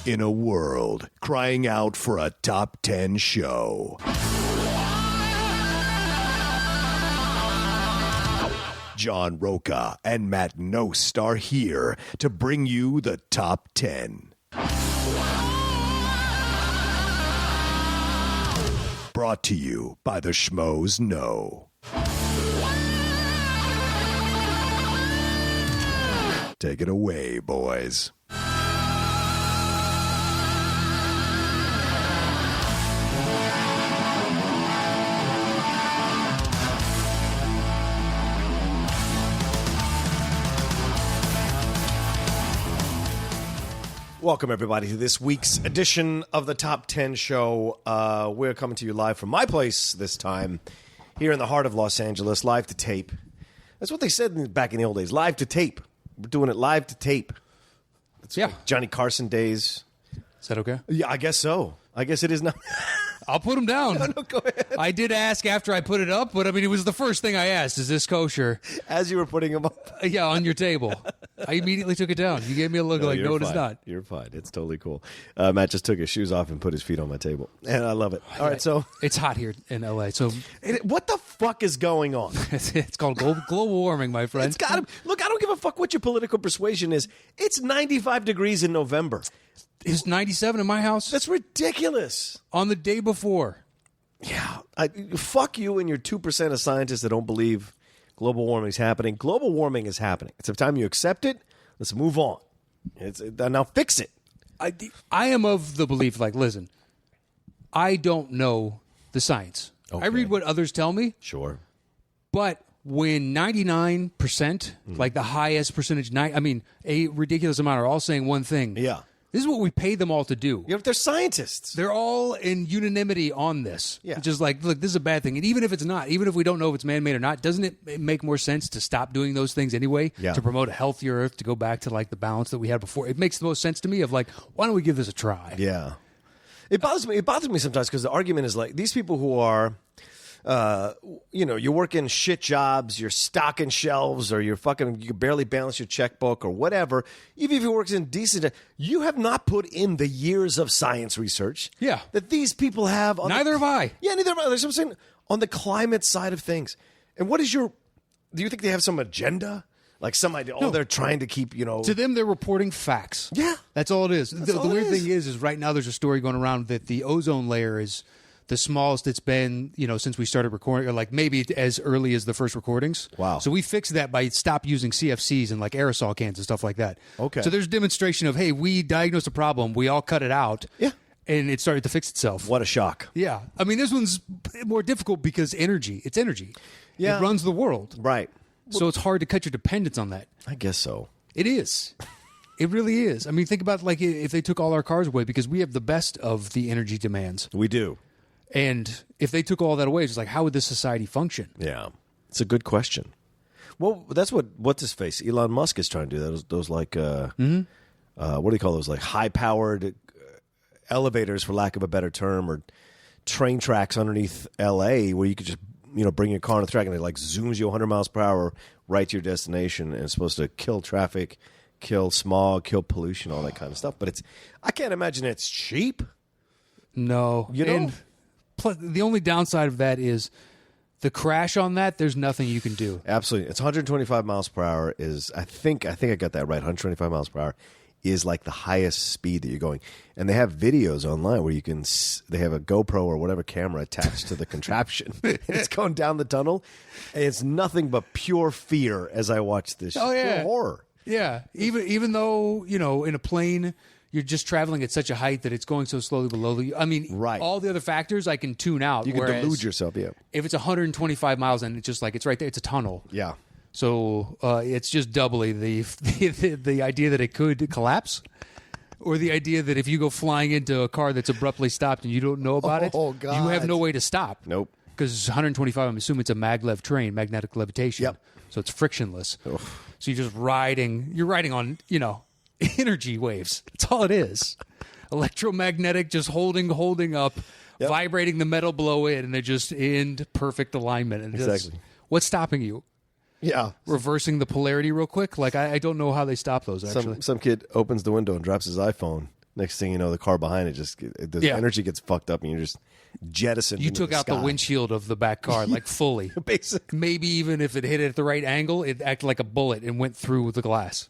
in a world crying out for a top 10 show. John Rocha and Matt Knost are here to bring you the top 10. Brought to you by the Schmoes Know. Take it away, boys. Welcome, everybody, to this week's edition of the Top 10 Show. We're coming to you live from my place this time, here in the heart of Los Angeles, live to tape. That's what they said back in the old days, live to tape. We're doing it live to tape. It's like Johnny Carson days. Is that okay? Yeah, I guess so. I guess it is now. I'll put them down. No, go ahead. I did ask after I put it up, but I mean, it was the first thing I asked. Is this kosher? As you were putting them up. Yeah, on your table. I immediately took it down. You gave me a look like, no, it is not. You're fine. It's totally cool. Matt just took his shoes off and put his feet on my table. And I love it. All right, so. It's hot here in L.A., so. What the fuck is going on? It's called global warming, my friend. It's got to. Look, I don't give a fuck what your political persuasion is. It's 95 degrees in November. It's 97 in my house. That's ridiculous. On the day before. Yeah. Fuck you and your 2% of scientists that don't believe global warming is happening. Global warming is happening. It's time you accept it. Let's move on. Now fix it. I am of the belief, like, listen, I don't know the science. Okay. I read what others tell me. Sure. But when 99%, like the highest percentage, a ridiculous amount are all saying one thing. Yeah. This is what we pay them all to do. Yeah, but they're scientists. They're all in unanimity on this. Yeah. Which is like, look, this is a bad thing. And even if it's not, even if we don't know if it's man-made or not, doesn't it make more sense to stop doing those things anyway? Yeah. To promote a healthier earth, to go back to like the balance that we had before? It makes the most sense to me of like, why don't we give this a try? Yeah. It bothers me sometimes because the argument is like, these people who are... you work in shit jobs, you're stocking shelves, or you can barely balance your checkbook or whatever. Even if you work in decent, you have not put in the years of science research that these people have. Neither have I. Yeah, neither have I. That's what I'm saying. On the climate side of things. And what is do you think they have some agenda? Like some idea? No. They're trying to keep, To them, they're reporting facts. Yeah. That's all it is. The weird thing is right now there's a story going around that the ozone layer is the smallest it's been, since we started recording, or like maybe as early as the first recordings. Wow. So we fixed that by stop using CFCs and like aerosol cans and stuff like that. Okay. So there's demonstration of, hey, we diagnosed a problem, we all cut it out. Yeah. And it started to fix itself. What a shock. Yeah. I mean, this one's more difficult because it's energy. Yeah. It runs the world. Right. So it's hard to cut your dependence on that. I guess so. It is. It really is. I mean, think about like if they took all our cars away, because we have the best of the energy demands. We do. And if they took all that away, it's like, how would this society function? Yeah. It's a good question. Well, that's what's his face? Elon Musk is trying to do that. Those like, what do you call those? Like high-powered elevators, for lack of a better term, or train tracks underneath L.A. where you could just, bring your car on the track and it like zooms you 100 miles per hour right to your destination, and it's supposed to kill traffic, kill smog, kill pollution, all that kind of stuff. But I can't imagine it's cheap. No. And plus, the only downside of that is the crash on that, there's nothing you can do. Absolutely. It's 125 miles per hour is, I think I got that right, 125 miles per hour is like the highest speed that you're going. And they have videos online where they have a GoPro or whatever camera attached to the contraption. It's going down the tunnel. And it's nothing but pure fear as I watch this. Oh, yeah. Pure horror. Yeah. Even though, in a plane, you're just traveling at such a height that it's going so slowly below you. I mean, right. All the other factors I can tune out. You can delude yourself, yeah. If it's 125 miles and it's just like, it's right there, it's a tunnel. Yeah. So it's just doubly the idea that it could collapse, or the idea that if you go flying into a car that's abruptly stopped and you don't know about it, God. you have no way to stop. Nope. Because 125, I'm assuming it's a maglev train, magnetic levitation. Yep. So it's frictionless. Oof. So you're riding on, energy waves. That's all it is. Electromagnetic, just holding up, vibrating the metal below it, and they're just in perfect alignment. And exactly. What's stopping you? Yeah. Reversing the polarity real quick? Like, I don't know how they stop those, actually. Some kid opens the window and drops his iPhone, Next thing you know, the car behind it the energy gets fucked up, and you're just jettisoned. You into took out sky. the windshield of the back car, like fully. Basically. Maybe even if it hit it at the right angle, it acted like a bullet and went through the glass.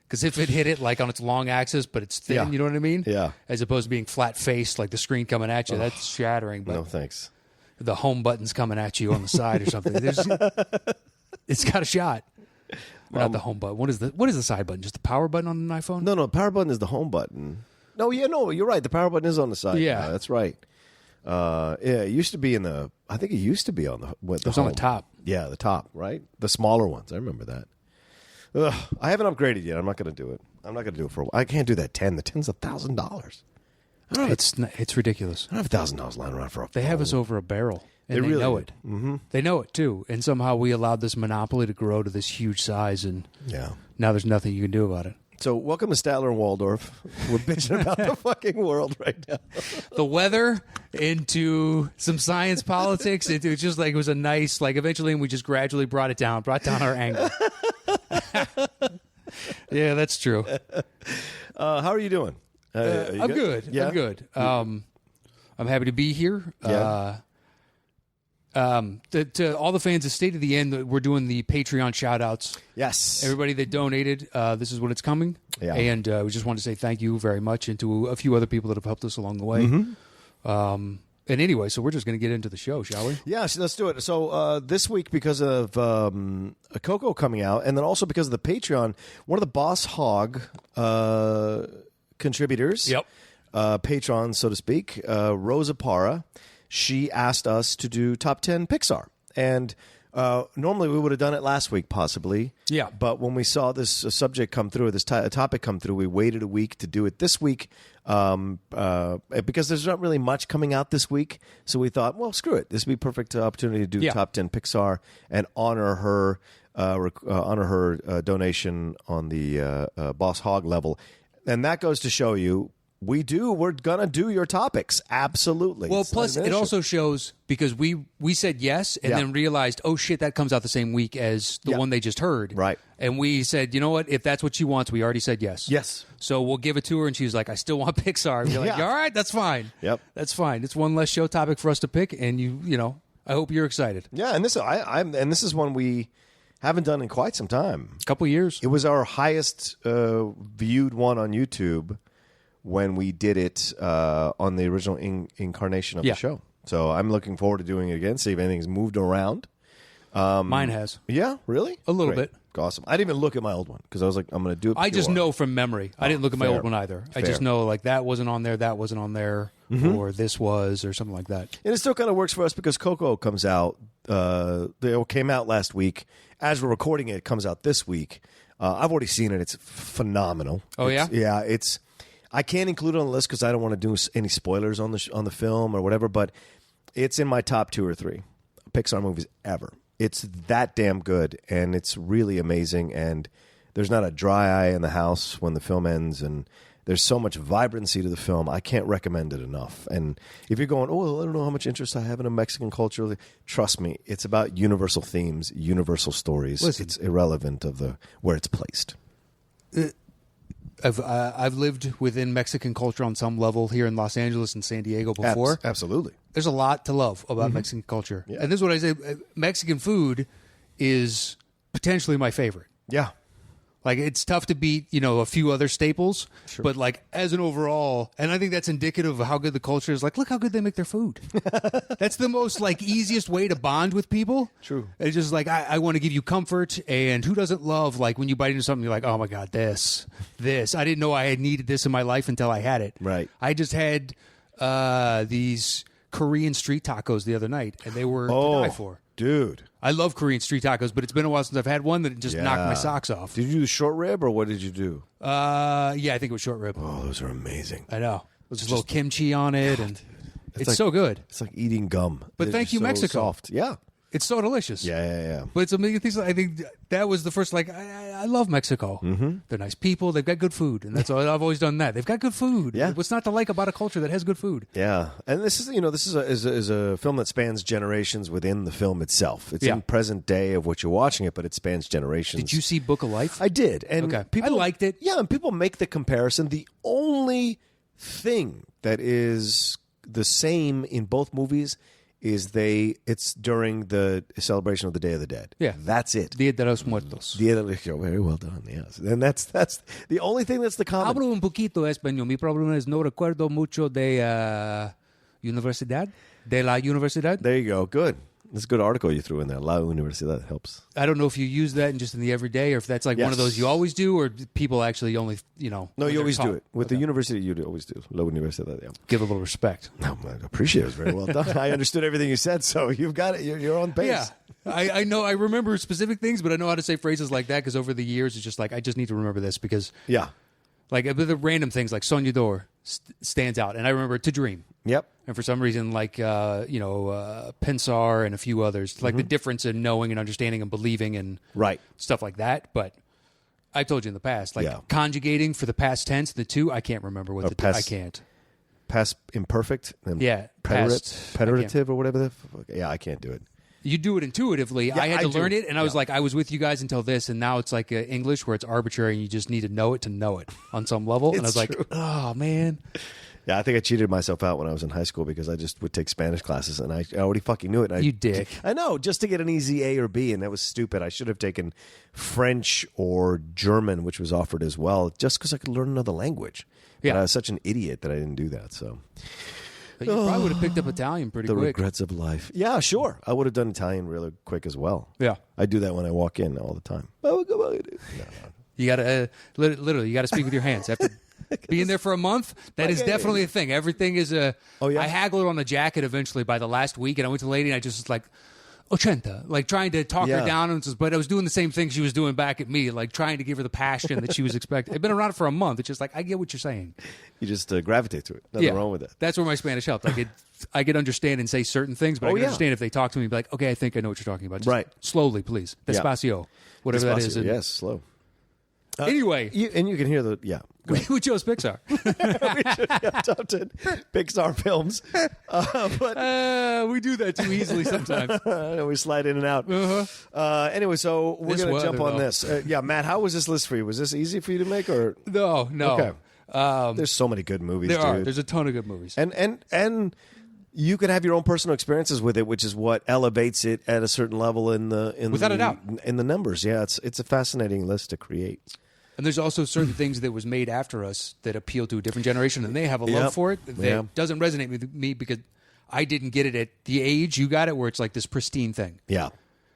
Because if it hit it like on its long axis, but it's thin, you know what I mean? Yeah. As opposed to being flat faced, like the screen coming at you, that's shattering. But No thanks. the home button's coming at you on the side or something. It's got a shot. Not the home button. What is the side button? Just the power button on an iPhone? No, power button is the home button. No, you're right. The power button is on the side. Yeah. That's right. It used to be I think it used to be on the It was on the top. Yeah, the top, right? The smaller ones. I remember that. Ugh, I haven't upgraded yet. I'm not going to do it. I'm not going to do it for a while. I can't do that 10. The 10's $1,000. It's ridiculous. I don't have $1,000 lying around for a They have us over a barrel. And they really know do. it. Mm-hmm. They know it, too. And somehow we allowed this monopoly to grow to this huge size, and now there's nothing you can do about it. So welcome to Statler and Waldorf. We're bitching about the fucking world right now. The weather into some science politics. It was just like it was a nice, like eventually we just gradually brought down our anger. Yeah, that's true. How are you doing? I'm good. Yeah? I'm good. I'm happy to be here. Yeah. To all the fans of State of the End, we're doing the Patreon shout-outs. Yes. Everybody that donated, this is when it's coming. Yeah. And we just wanted to say thank you very much, and to a few other people that have helped us along the way. Mm-hmm. And anyway, so we're just going to get into the show, shall we? Yeah, so let's do it. So this week, because of Coco coming out, and then also because of the Patreon, one of the Boss Hog contributors, patrons, so to speak, Rosa Parra, she asked us to do top 10 Pixar. And normally we would have done it last week, possibly. Yeah. But when we saw this subject come through, this topic come through, we waited a week to do it this week because there's not really much coming out this week. So we thought, well, screw it. This would be a perfect opportunity to do top 10 Pixar and honor her donation on the Boss Hog level. And that goes to show you, we're going to do your topics. Absolutely. Well, plus it also shows, because we said yes and then realized, oh shit, that comes out the same week as the one they just heard. Right. And we said, you know what? If that's what she wants, we already said yes. Yes. So we'll give it to her. And she was like, I still want Pixar. We're like, all right, that's fine. Yep. That's fine. It's one less show topic for us to pick. And you know, I hope you're excited. Yeah. And this is one we haven't done in quite some time. A couple years. It was our highest viewed one on YouTube when we did it on the original incarnation of the show. So I'm looking forward to doing it again, see if anything's moved around. Mine has. Yeah, really? A little bit. Awesome. I didn't even look at my old one because I was like, I'm going to do it. I just know from memory. I didn't look at my fair. old one either. I Fair. just know like that wasn't on there, that wasn't on there, or this was, or something like that. And it still kind of works for us because Coco comes out. They came out last week. As we're recording it, it comes out this week. I've already seen it. It's phenomenal. Oh, yeah? Yeah, it's... I can't include it on the list because I don't want to do any spoilers on the film or whatever, but it's in my top 2 or 3 Pixar movies ever. It's that damn good, and it's really amazing, and there's not a dry eye in the house when the film ends, and there's so much vibrancy to the film. I can't recommend it enough. And if you're going, oh, I don't know how much interest I have in a Mexican culture, trust me, it's about universal themes, universal stories. Listen. It's irrelevant of where it's placed. I've lived within Mexican culture on some level here in Los Angeles and San Diego before. Absolutely. There's a lot to love about Mexican culture. Yeah. And this is what I say, Mexican food is potentially my favorite. Yeah. Like, it's tough to beat, a few other staples, but like as an overall, and I think that's indicative of how good the culture is. Like, look how good they make their food. That's the most easiest way to bond with people. True. It's just like, I want to give you comfort, and who doesn't love, like, when you bite into something, you're like, oh my God, this. I didn't know I had needed this in my life until I had it. Right. I just had these Korean street tacos the other night, and they were to die for. Dude. I love Korean street tacos, but it's been a while since I've had one that just knocked my socks off. Did you do the short rib, or what did you do? Yeah, I think it was short rib. Oh, those are amazing. I know. There's a little kimchi on it, and it's like- so good. It's like eating gum. But They're thank just you, so Mexico. Soft. Yeah. It's so delicious. Yeah. But it's a million things. I think that was the first, I love Mexico. Mm-hmm. They're nice people. They've got good food. And that's all. I've always done that. They've got good food. Yeah. What's not to like about a culture that has good food? Yeah. And this is a film that spans generations within the film itself. It's in present day of what you're watching it, but it spans generations. Did you see Book of Life? I did. And Okay. people I liked it. Yeah, and people make the comparison. The only thing that is the same in both movies is it's during the celebration of the Day of the Dead. Yeah. That's it. Dia de los Muertos. Dia de los Muertos. Very well done, yes. And that's the only thing that's the common. Hablo un poquito español. Mi problema es no recuerdo mucho de universidad. De la universidad. There you go. Good. That's a good article you threw in there. La Universidad helps. I don't know if you use that in the everyday or if that's like one of those you always do or people actually only, No, you always do it. With the university, you always do. La Universidad, yeah. Give a little respect. No, I appreciate it. It was very well done. I understood everything you said, so you've got it. You're on pace. Yeah. I know. I remember specific things, but I know how to say phrases like that because over the years, it's just like, I just need to remember this because... Yeah. Like the random things like Soñador stands out. And I remember To Dream. Yep. And for some reason, like, Pixar and a few others, like the difference in knowing and understanding and believing and stuff like that. But I told you in the past, like conjugating for the past tense, the two, I can't remember what I can't. Past imperfect? And Peterative or whatever. I can't do it. You do it intuitively. Yeah, I had to learn it, and I was like, I was with you guys until this, and now it's like English where it's arbitrary, and you just need to know it on some level. And I was like, oh, man. Yeah, I think I cheated myself out when I was in high school because I just would take Spanish classes, and I already fucking knew it. You dick. I know, just to get an easy A or B, and that was stupid. I should have taken French or German, which was offered as well, just because I could learn another language. Yeah. But I was such an idiot that I didn't do that, so... But you probably would have picked up Italian pretty quick. The regrets of life. Yeah, sure. I would have done Italian really quick as well. Yeah. I do that when I walk in all the time. You got to, literally, you got to speak with your hands. After being there for a month, that is definitely a thing. Everything is a... Oh, yeah? I haggled on the jacket eventually by the last week, and I went to the lady, and I just was like... 80, like trying to talk her down, but I was doing the same thing she was doing back at me, like trying to give her the passion that she was expecting. I've been around for a month. It's just like, I get what you're saying. You just gravitate to it. Nothing wrong with that. That's where my Spanish helped. I could understand and say certain things, but I could understand if they talk to me and be like, okay, I think I know what you're talking about. Just slowly, please. Despacio. Whatever that is. Yes, slow. Anyway. You can hear the... Yeah. We chose Pixar. Top 10 Pixar films. We do that too easily sometimes. We slide in and out. Anyway, so we're going to jump on this. Matt, how was this list for you? Was this easy for you to make? Or No. Okay. There's so many good movies, dude. There's a ton of good movies. And you could have your own personal experiences with it, which is what elevates it at a certain level without a doubt in the numbers. Yeah, it's a fascinating list to create. And there's also certain things that was made after us that appeal to a different generation, and they have a love for it that doesn't resonate with me because I didn't get it at the age you got it, where it's like this pristine thing. Yeah,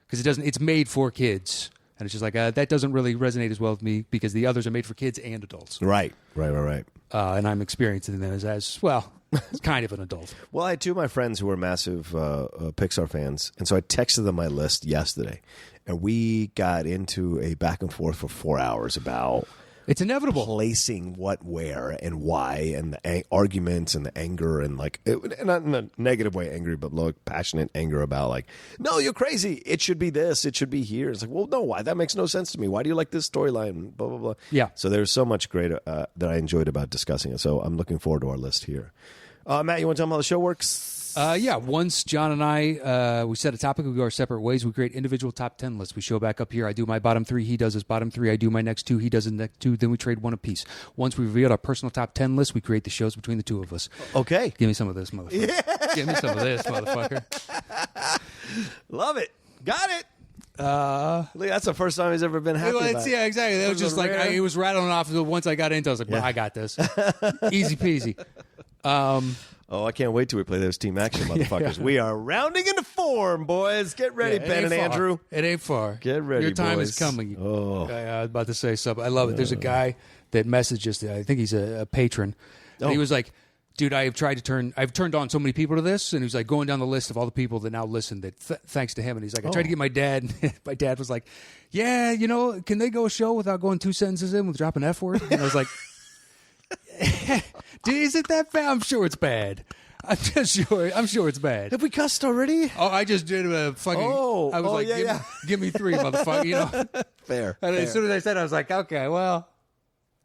because it doesn't. It's made for kids, and it's just like that doesn't really resonate as well with me because the others are made for kids and adults. Right. And I'm experiencing them as well. It's kind of an adult. Well, I had two of my friends who were massive Pixar fans, and so I texted them my list yesterday. And we got into a back and forth for 4 hours about it's inevitable placing what where and why and the arguments and the anger and like not in a negative way angry, but like passionate anger about like, no, you're crazy. It should be this. It should be here. It's like, well, no, why? That makes no sense to me. Why do you like this storyline? Blah, blah, blah. Yeah. So there's so much great that I enjoyed about discussing it. So I'm looking forward to our list here. Matt, you want to tell them how the show works? Once John and I, we set a topic, we go our separate ways. We create individual top 10 lists. We show back up here. I do my bottom 3. He does his bottom 3. I do my next 2. He does his next 2. Then we trade one apiece. Once we revealed our personal top 10 list, we create the shows between the two of us. Okay. Give me some of this, motherfucker. Yeah. Give me some of this, motherfucker. Love it. Got it. That's the first time he's ever been happy about it. Yeah, exactly. That was just like, he was rattling off. Once I got into it, I was like, well, I got this. Easy peasy. I can't wait till we play those team action motherfuckers. We are rounding into form, boys. Get ready, Ben and Andrew. It ain't far. Get ready, Your time boys. is coming. Oh. I was about to say something. I love it. There's a guy that messaged us. I think he's a patron. And he was like, dude, I've turned on so many people to this. And he was like going down the list of all the people that now listen that thanks to him. And he's like, I tried to get my dad. And my dad was like, yeah, can they go a show without going 2 sentences in with dropping F word? And I was like, dude, is it that bad? I'm sure it's bad. I'm sure it's bad. Have we cussed already? Oh, I just did a fucking... I was like, give me 3, motherfucker. Fair. And as soon as I said it, I was like, okay, well,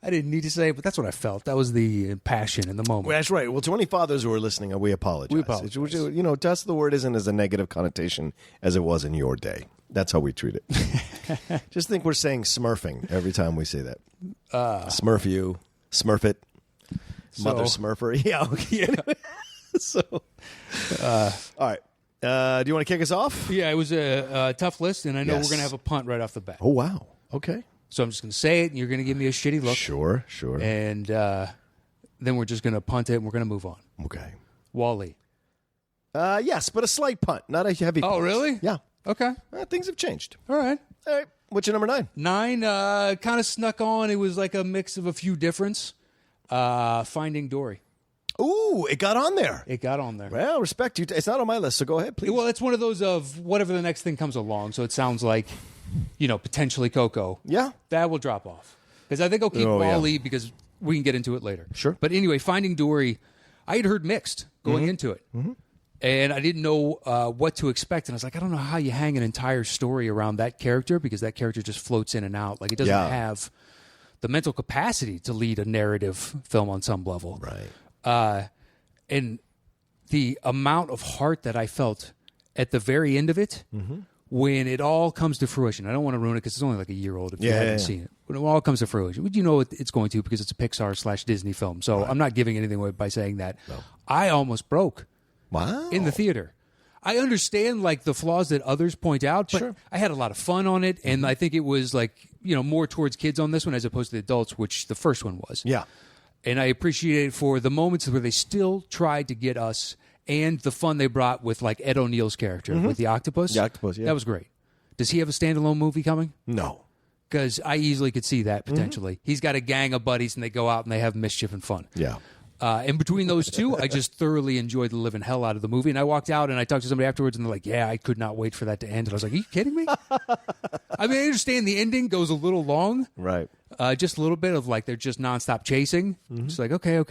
I didn't need to say it, but that's what I felt. That was the passion in the moment. Well, that's right. Well, to any fathers who are listening, we apologize. To us, the word isn't as a negative connotation as it was in your day. That's how we treat it. Just think we're saying smurfing every time we say that. Smurf you. Smurf it. Mother Smurfer. Yeah. Okay. So, all right. Do you want to kick us off? Yeah, it was a tough list, and I know we're going to have a punt right off the bat. Oh, wow. Okay. So I'm just going to say it, and you're going to give me a shitty look. Sure. And then we're just going to punt it, and we're going to move on. Okay. Wall-E. Yes, but a slight punt, not a heavy punt. Oh, really? Yeah. Okay. Things have changed. All right. What's your number 9? 9 kind of snuck on. It was like a mix of a few difference. Finding Dory. Ooh, it got on there. It got on there. Well, respect you. It's not on my list, so go ahead, please. Well, it's one of those of whatever the next thing comes along. So it sounds like, potentially Coco. Yeah. That will drop off. Because I think I'll keep Wall-E because we can get into it later. Sure. But anyway, Finding Dory, I had heard mixed going into it. Mm-hmm. And I didn't know what to expect. And I was like, I don't know how you hang an entire story around that character because that character just floats in and out. Like, it doesn't have the mental capacity to lead a narrative film on some level. Right. And the amount of heart that I felt at the very end of it when it all comes to fruition. I don't want to ruin it because it's only like a year old if you haven't seen it. When it all comes to fruition, you know it's going to because it's a Pixar/Disney film. So I'm not giving anything away by saying that. No. I almost broke. Wow. In the theater. I understand like the flaws that others point out, but I had a lot of fun on it, and I think it was like, more towards kids on this one as opposed to the adults, which the first one was. Yeah. And I appreciate it for the moments where they still tried to get us and the fun they brought with like Ed O'Neill's character with the octopus. The octopus, yeah. That was great. Does he have a standalone movie coming? No. Because I easily could see that potentially. He's got a gang of buddies and they go out and they have mischief and fun. Yeah. And between those two, I just thoroughly enjoyed the living hell out of the movie. And I walked out and I talked to somebody afterwards and they're like, yeah, I could not wait for that to end. And I was like, are you kidding me? I mean, I understand the ending goes a little long. Right. Just a little bit of like they're just nonstop chasing. It's like, okay,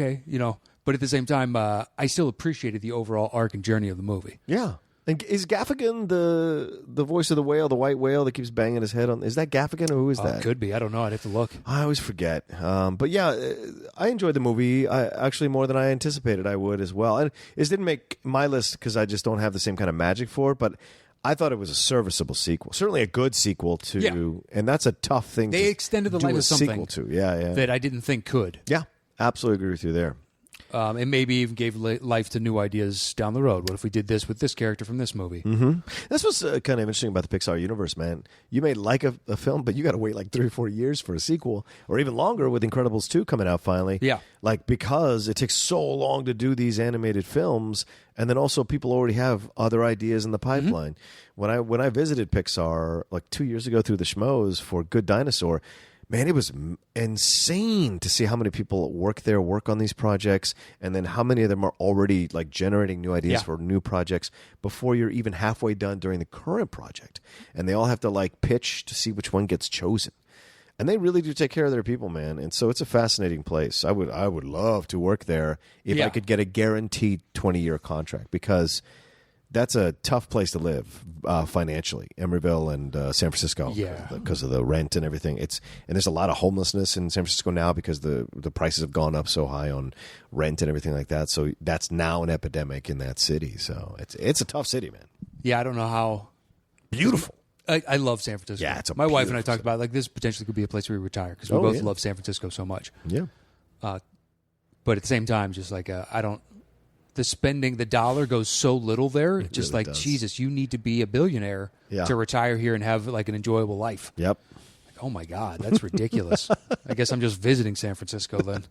But at the same time, I still appreciated the overall arc and journey of the movie. Yeah. And is Gaffigan the voice of the whale, the white whale that keeps banging his head on? Is that Gaffigan or who is that? It could be. I don't know. I'd have to look. I always forget. But yeah, I enjoyed the movie. Actually more than I anticipated I would as well. And it didn't make my list because I just don't have the same kind of magic for it. But I thought it was a serviceable sequel. Certainly a good sequel to, and that's a tough thing they to extended the do life a of something sequel to. Yeah. That I didn't think could. Yeah, absolutely agree with you there. And maybe even gave life to new ideas down the road. What if we did this with this character from this movie? Mm-hmm. That's what's kind of interesting about the Pixar universe, man. You may like a film, but you got to wait like 3 or 4 years for a sequel, or even longer with Incredibles 2 coming out finally. Yeah. Like, because it takes so long to do these animated films, and then also people already have other ideas in the pipeline. When I visited Pixar like 2 years ago through the Schmoes for Good Dinosaur, man, it was insane to see how many people work on these projects, and then how many of them are already like generating new ideas for new projects before you're even halfway done during the current project. And they all have to like pitch to see which one gets chosen. And they really do take care of their people, man. And so it's a fascinating place. I would love to work there if I could get a guaranteed 20-year contract, because that's a tough place to live financially, Emeryville and San Francisco, because of the rent and everything. And there's a lot of homelessness in San Francisco now because the prices have gone up so high on rent and everything like that. So that's now an epidemic in that city. So it's a tough city, man. Yeah, I don't know how beautiful. I love San Francisco. Yeah, it's my wife and I talked about like this potentially could be a place where we retire because we both love San Francisco so much. Yeah, but at the same time, just like I don't. The dollar goes so little there. It just really does. Jesus, you need to be a billionaire to retire here and have like an enjoyable life. Yep. Like, oh my God, that's ridiculous. I guess I'm just visiting San Francisco then.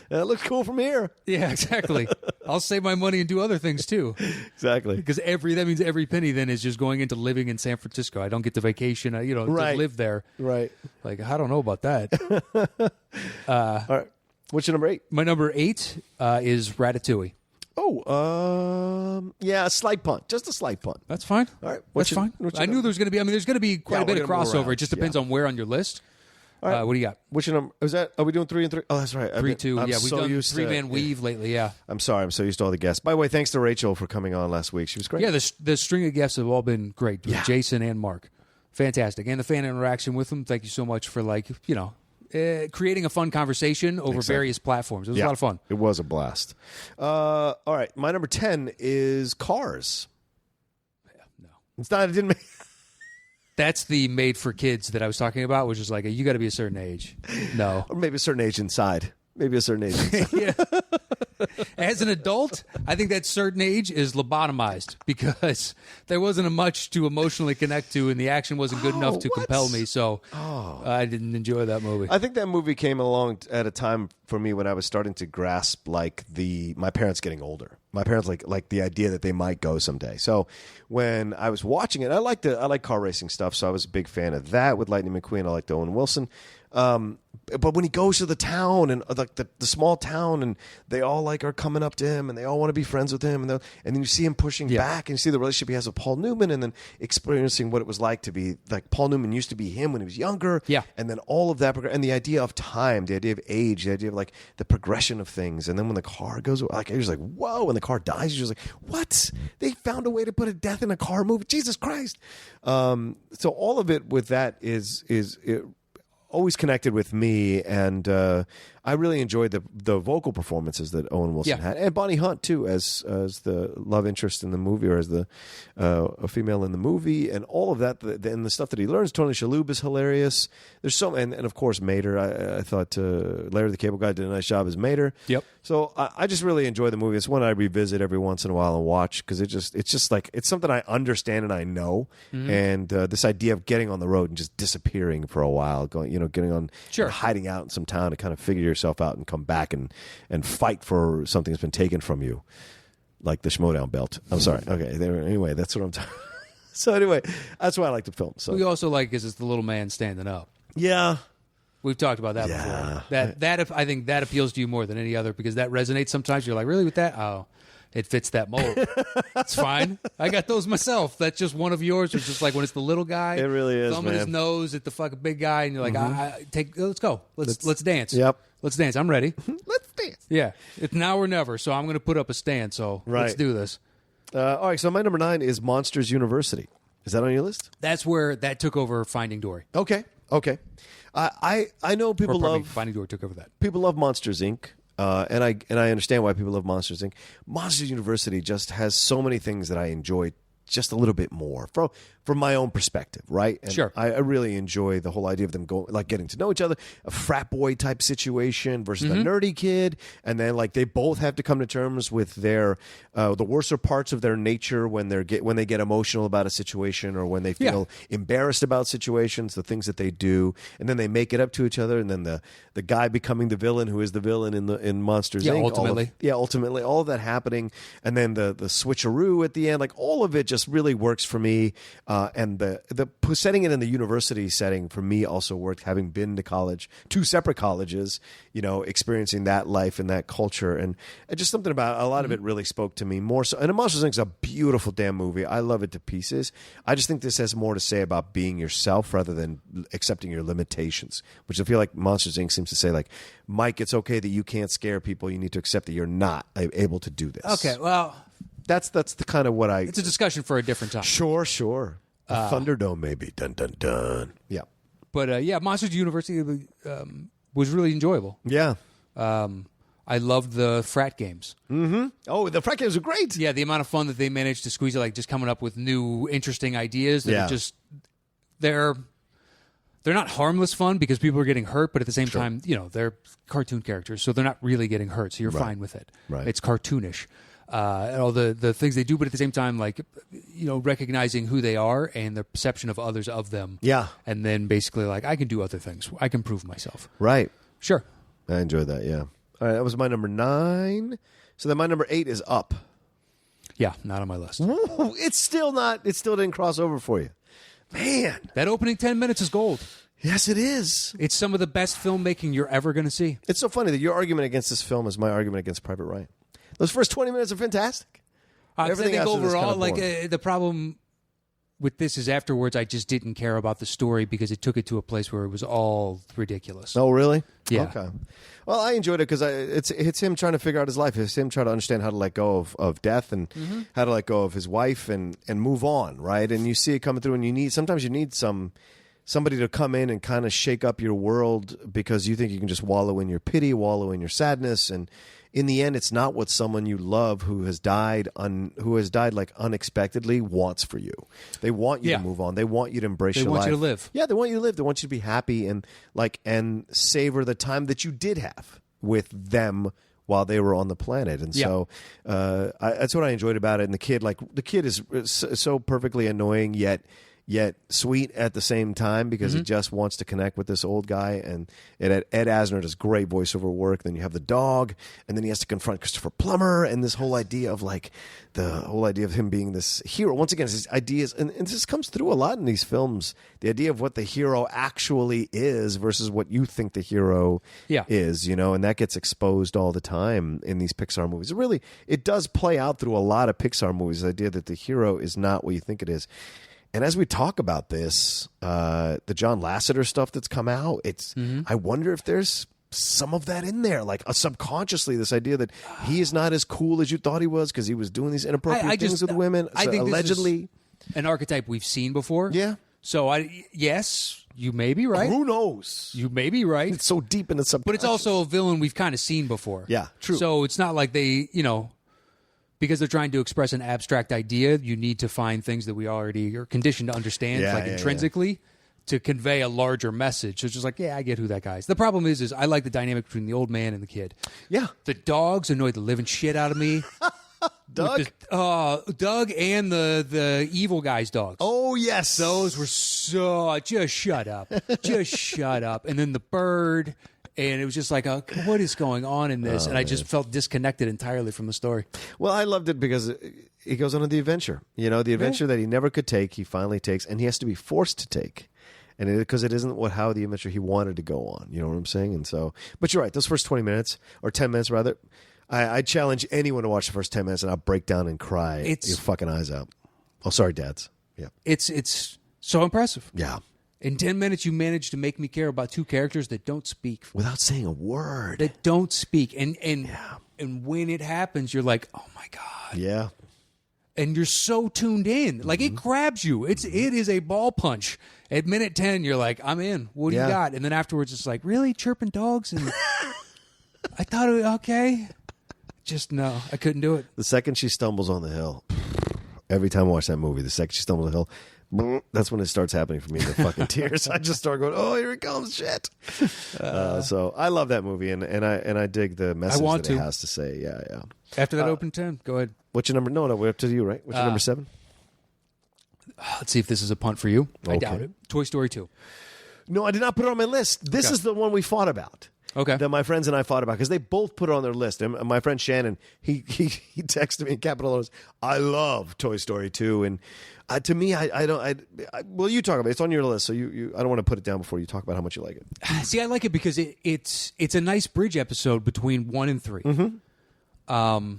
It looks cool from here. Yeah, exactly. I'll save my money and do other things too. Exactly. Because that means every penny then is just going into living in San Francisco. I don't get the vacation, to live there. Right. Like, I don't know about that. All right. What's your number 8? My number 8 is Ratatouille. Oh, a slight punt. Just a slight punt. That's fine. All right. That's fine. I knew there's going to be, there's going to be quite a bit of crossover. It just depends on where on your list. All right. What do you got? Which number? Are we doing 3 and 3? Oh, that's right. 3, 2. We've done 3-man weave lately, yeah. I'm sorry. I'm so used to all the guests. By the way, thanks to Rachel for coming on last week. She was great. Yeah, the string of guests have all been great. Yeah. Jason and Mark. Fantastic. And the fan interaction with them. Thank you so much for, creating a fun conversation over various platforms. It was a lot of fun. It was a blast. All right. My number 10 is Cars. Yeah, no. It's not. It didn't make... That's the made for kids that I was talking about, which is like, you got to be a certain age. No. Or maybe a certain age inside. Maybe a certain age. Yeah. As an adult, I think that certain age is lobotomized because there wasn't much to emotionally connect to, and the action wasn't good enough to compel me. So I didn't enjoy that movie. I think that movie came along at a time for me when I was starting to grasp like my parents getting older. My parents like the idea that they might go someday. So when I was watching it, I like car racing stuff, so I was a big fan of that with Lightning McQueen. I liked Owen Wilson. But when he goes to the town and like the small town, and they all like are coming up to him and they all want to be friends with him, and then you see him pushing back, and you see the relationship he has with Paul Newman, and then experiencing what it was like to be like Paul Newman used to be him when he was younger, and then all of that and the idea of time, the idea of age, the idea of like the progression of things, and then when the car goes, like you're just like whoa, when the car dies, you're just like what? They found a way to put a death in a car movie, Jesus Christ! So all of it with that is always connected with me, and I really enjoyed the vocal performances that Owen Wilson had, and Bonnie Hunt too, as the love interest in the movie, or as a female in the movie, and all of that, and the stuff that he learns. Tony Shalhoub is hilarious. There's so, and of course Mater. I thought Larry the Cable Guy did a nice job as Mater. Yep. So I just really enjoy the movie. It's one I revisit every once in a while and watch because it's just like it's something I understand and I know, and this idea of getting on the road and just disappearing for a while, getting on, hiding out in some town to kind of figure yourself out and come back and fight for something that's been taken from you, like the Schmodown belt. I'm sorry. Okay. Anyway, that's what I'm talking. So anyway, that's why I like the film. So we also like is it's the little man standing up. Yeah. We've talked about that before. I think that appeals to you more than any other because that resonates sometimes. You're like, really with that? Oh, it fits that mold. It's fine. I got those myself. That's just one of yours. It's just like when it's the little guy. It really is, thumbing his nose at the fucking big guy, and you're like, let's go. Let's dance. Yep. Let's dance. I'm ready. Let's dance. Yeah. It's now or never, so I'm going to put up a stand, so let's do this. All right, so my number 9 is Monsters University. Is that on your list? That's where that took over Finding Dory. Okay. I know people love Finding Dory took over that. People love Monsters Inc. And I understand why people love Monsters Inc. Monsters University just has so many things that I enjoy just a little bit more from my own perspective, right? And sure. I really enjoy the whole idea of them getting to know each other, a frat boy type situation versus the nerdy kid, and then like they both have to come to terms with their the worser parts of their nature when they get emotional about a situation or when they feel embarrassed about situations, the things that they do, and then they make it up to each other, and then the guy becoming the villain who is the villain in Monsters Inc. Ultimately all of that happening, and then the switcheroo at the end, like all of it just really works for me. And the setting it in the university setting for me also worked, having been to college, 2 separate colleges, experiencing that life and that culture. And just something about a lot of it really spoke to me more so. And Monsters Inc. is a beautiful damn movie. I love it to pieces. I just think this has more to say about being yourself rather than accepting your limitations, which I feel like Monsters Inc. seems to say, like, Mike, it's okay that you can't scare people. You need to accept that you're not able to do this. Okay, well... That's the kind of what I... It's a discussion for a different time. Sure. Thunderdome, maybe. Dun, dun, dun. Yeah. But, Monsters University was really enjoyable. Yeah. I loved the frat games. Mm-hmm. Oh, the frat games are great. Yeah, the amount of fun that they managed to squeeze it, like just coming up with new, interesting ideas that are just... They're not harmless fun because people are getting hurt, but at the same time, they're cartoon characters, so they're not really getting hurt, so you're fine with it. Right. It's cartoonish. And all the things they do, but at the same time, like, recognizing who they are and the perception of others of them. Yeah. And then basically, like, I can do other things. I can prove myself. Right. Sure. I enjoyed that, yeah. All right, that was my number 9. So then my number 8 is Up. Yeah, not on my list. Ooh, it still didn't cross over for you. Man. That opening 10 minutes is gold. Yes, it is. It's some of the best filmmaking you're ever going to see. It's so funny that your argument against this film is my argument against Private Ryan. Those first 20 minutes are fantastic. Everything I think overall, the problem with this is afterwards I just didn't care about the story because it took it to a place where it was all ridiculous. Oh, really? Yeah. Okay. Well, I enjoyed it because it's him trying to figure out his life. It's him trying to understand how to let go of death and how to let go of his wife and move on, right? And you see it coming through, and sometimes you need somebody to come in and kind of shake up your world because you think you can just wallow in your pity, wallow in your sadness, and in the end, it's not what someone you love who has died like unexpectedly wants for you. They want you to move on. They want you to embrace your life. They want you to live. Yeah, they want you to live. They want you to be happy and savor the time that you did have with them while they were on the planet. And so that's what I enjoyed about it. And the kid is so perfectly annoying yet sweet at the same time, because he just wants to connect with this old guy. And Ed Asner does great voiceover work. Then you have the dog, and then he has to confront Christopher Plummer, and this whole idea of him being this hero. Once again, it's his ideas, and this comes through a lot in these films, the idea of what the hero actually is versus what you think the hero is, and that gets exposed all the time in these Pixar movies. It does play out through a lot of Pixar movies, the idea that the hero is not what you think it is. And as we talk about this, the John Lasseter stuff that's come out, I wonder if there's some of that in there, like subconsciously, this idea that he is not as cool as you thought he was because he was doing these inappropriate things with women. I think allegedly, this is an archetype we've seen before. Yeah. So yes, you may be right. Who knows? You may be right. It's so deep in the subconscious. But it's also a villain we've kind of seen before. Yeah, true. So it's not like they, because they're trying to express an abstract idea, you need to find things that we already are conditioned to understand, intrinsically, to convey a larger message. So it's just like, I get who that guy is. The problem is I like the dynamic between the old man and the kid. Yeah. The dogs annoyed the living shit out of me. Doug? Doug and the evil guy's dogs. Oh, yes. Those were just shut up. Just shut up. And then the bird... And it was just like, what is going on in this? And I just felt disconnected entirely from the story. Well, I loved it because he goes on the adventure. The adventure that he never could take, he finally takes, and he has to be forced to take. And because it isn't how the adventure he wanted to go on. You know what I'm saying? And so, but you're right. Those first 20 minutes, or 10 minutes rather, I challenge anyone to watch the first 10 minutes, and I'll break down and cry your fucking eyes out. Oh, sorry, dads. Yeah. It's so impressive. Yeah. In 10 minutes, you managed to make me care about two characters that don't speak. Without saying a word. That don't speak. And when it happens, you're like, oh, my God. Yeah. And you're so tuned in. Like, it grabs you. It is a ball punch. At minute 10, you're like, I'm in. What do you got? And then afterwards, it's like, really? Chirping dogs? And I thought, okay. Just, no. I couldn't do it. The second she stumbles on the hill, every time I watch that movie, the second she stumbles on the hill, that's when it starts happening for me, the fucking tears. I just start going, oh, here it comes, shit. So I love that movie, and I dig the message that it has to say. Yeah. After that open 10, go ahead. What's your number? No, we're up to you, right? What's your number 7? Let's see if this is a punt for you. I doubt it. Toy Story 2. No, I did not put it on my list. This is the one we fought about. Okay. That my friends and I fought about because they both put it on their list. And my friend Shannon, he texted me in capital letters, I love Toy Story 2. And to me, well, you talk about it. It's on your list, so I don't want to put it down before you talk about how much you like it. See, I like it because it's a nice bridge episode between 1 and 3. Mm-hmm.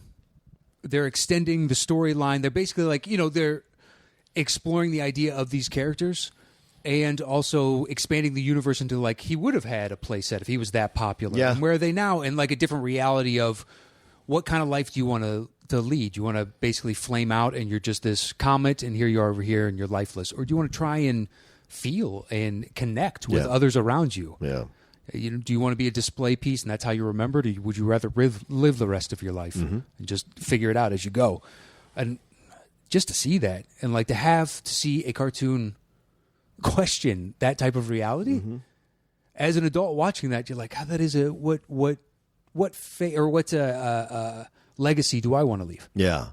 They're extending the storyline. They're basically like, they're exploring the idea of these characters and also expanding the universe into like he would have had a playset if he was that popular. Yeah. And where are they now? And like a different reality of what kind of life do you want to lead? You want to basically flame out and you're just this comet and here you are over here and you're lifeless? Or do you want to try and feel and connect with others around you? Yeah. Do you want to be a display piece and that's how you're remembered? Or would you rather live the rest of your life and just figure it out as you go? And just to see that and like to see a cartoon question that type of reality as an adult watching that, you're like, that is what legacy do I want to leave? Yeah.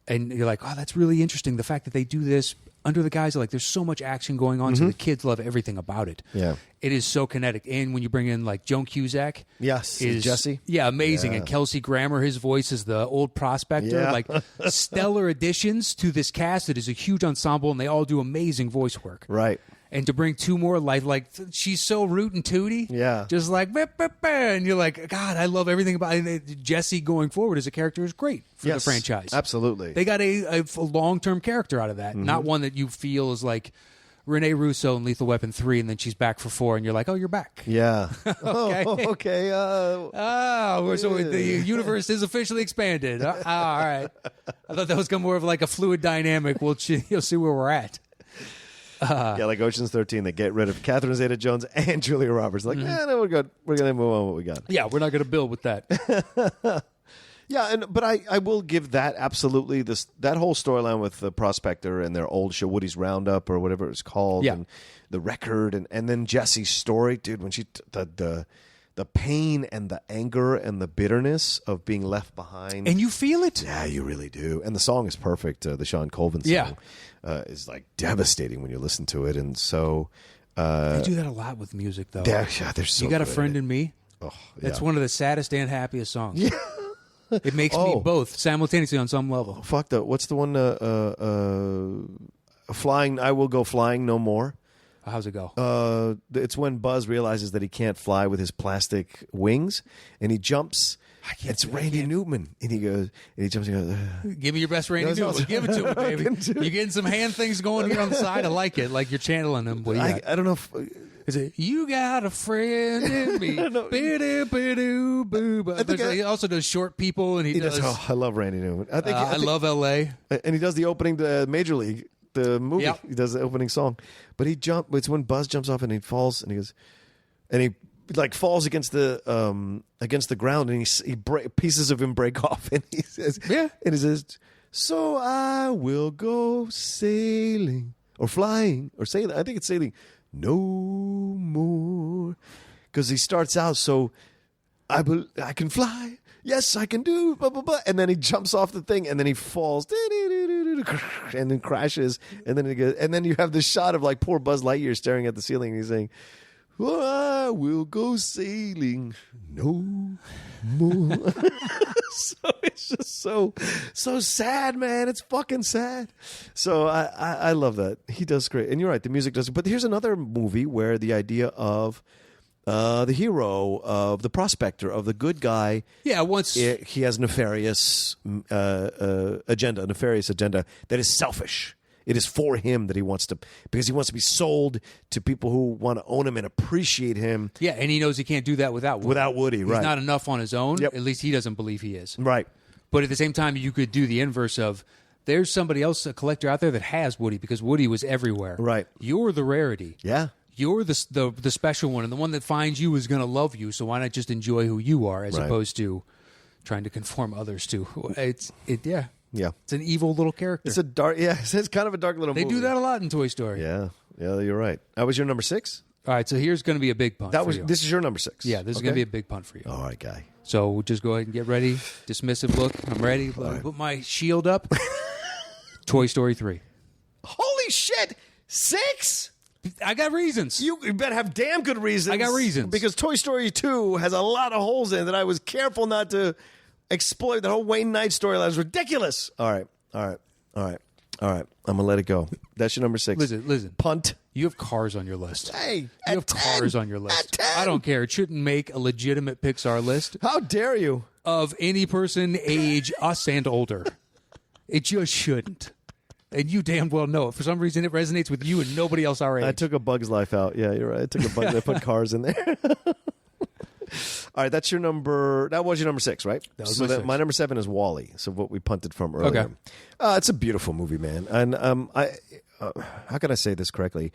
And you're like, that's really interesting. The fact that they do this under the guise of like, there's so much action going on, so the kids love everything about it. Yeah. It is so kinetic. And when you bring in like Joan Cusack. Yes. Is Jesse. Yeah, amazing. Yeah. And Kelsey Grammer, his voice is the old prospector. Yeah. Like stellar additions to this cast. It is a huge ensemble and they all do amazing voice work. Right. And to bring two more life, like she's so root and tooty. Yeah. Just like, bah, bah, bah, and you're like, God, I love everything about it. Jesse going forward as a character is great for the franchise. Absolutely. They got a long-term character out of that. Not one that you feel is like Rene Russo in Lethal Weapon 3, and then she's back for 4, and you're like, oh, you're back. Yeah. Okay. Okay. So the universe is officially expanded. All right. I thought that was more of like a fluid dynamic. You'll see where we're at. Like Ocean's 13, they get rid of Catherine Zeta-Jones and Julia Roberts. Like, no, we're good. We're going to move on what we got. Yeah, we're not going to build with that. Yeah, but I will give that absolutely that whole storyline with the prospector and their old show, Woody's Roundup or whatever it's called, and the record, and then Jesse's story, dude. When she the the pain and the anger and the bitterness of being left behind. And you feel it. Yeah, you really do. And the song is perfect. The Sean Colvin song is like devastating when you listen to it. And so they do that a lot with music, though. they're so You Got a good. Friend in Me? Oh, That's yeah. one of the saddest and happiest songs. Yeah. It makes me both simultaneously on some level. Fuck what's the one? Flying. I Will Go Flying No More. How's it go? It's when Buzz realizes that he can't fly with his plastic wings, and he jumps. It's Randy Newman, and he jumps. And goes, Give me your best Randy No, Newman. Give it to me, baby. You're getting some hand things going here on the side. I like it. Like you're channeling them. What do you got? I don't know if. Is it You Got a Friend in Me? He also does Short People, and he does. I love Randy Newman. I think I love L.A. And he does the opening to Major League, the movie. Yep. He does the opening song, but it's when Buzz jumps off and he falls and he goes, and he like falls against the ground and pieces of him break off and he says, and he says, so I will go sailing or flying or sailing. I think it's sailing no more, because he starts out so I can fly. Yes, I can do blah blah blah, and then he jumps off the thing, and then he falls, and then crashes, and then and then you have this shot of like poor Buzz Lightyear staring at the ceiling, and he's saying, I will go sailing no more. So it's just so sad, man. It's fucking sad. So I love that. He does great, and you're right. The music does. But here's another movie where the idea of the hero, of the prospector, of the good guy. Yeah, he has nefarious agenda that is selfish. It is for him that he wants to, because he wants to be sold to people who want to own him and appreciate him. Yeah, and he knows he can't do that without Woody. Without Woody, He's right. not enough on his own. Yep. At least he doesn't believe he is. Right. But at the same time, you could do the inverse of, there's somebody else, a collector out there that has Woody, because Woody was everywhere. Right. You're the rarity. Yeah. You're the special one, and the one that finds you is going to love you, so why not just enjoy who you are as opposed to trying to conform others to. Yeah. It's an evil little character. It's a dark. Yeah, it's kind of a dark little. They movie. do that a lot in Toy Story. Yeah, you're right. That was your number 6. All right, so here's going to be a big punt. This is your number 6. Yeah, this is going to be a big punt for you. All right, guy. So we'll just go ahead and get ready. Dismissive look. I'm ready. Put my shield up. Toy Story 3. Holy shit! 6. I got reasons. You better have damn good reasons. I got reasons. Because Toy Story 2 has a lot of holes in it that I was careful not to exploit. The whole Wayne Knight storyline is ridiculous. All right. I'm going to let it go. That's your number 6. Listen. Punt. You have Cars on your list. Hey, you have 10, Cars on your list. 10. I don't care. It shouldn't make a legitimate Pixar list. How dare you? Of any person age us and older. It just shouldn't. And you damn well know it. For some reason, it resonates with you and nobody else our age. I took A Bug's Life out. Yeah, you're right. I took A Bug's Life. I put Cars in there. All right, that's your number. That was your number 6, right? That was my number 7 is WALL-E. So what we punted from earlier. Okay. It's a beautiful movie, man. And how can I say this correctly?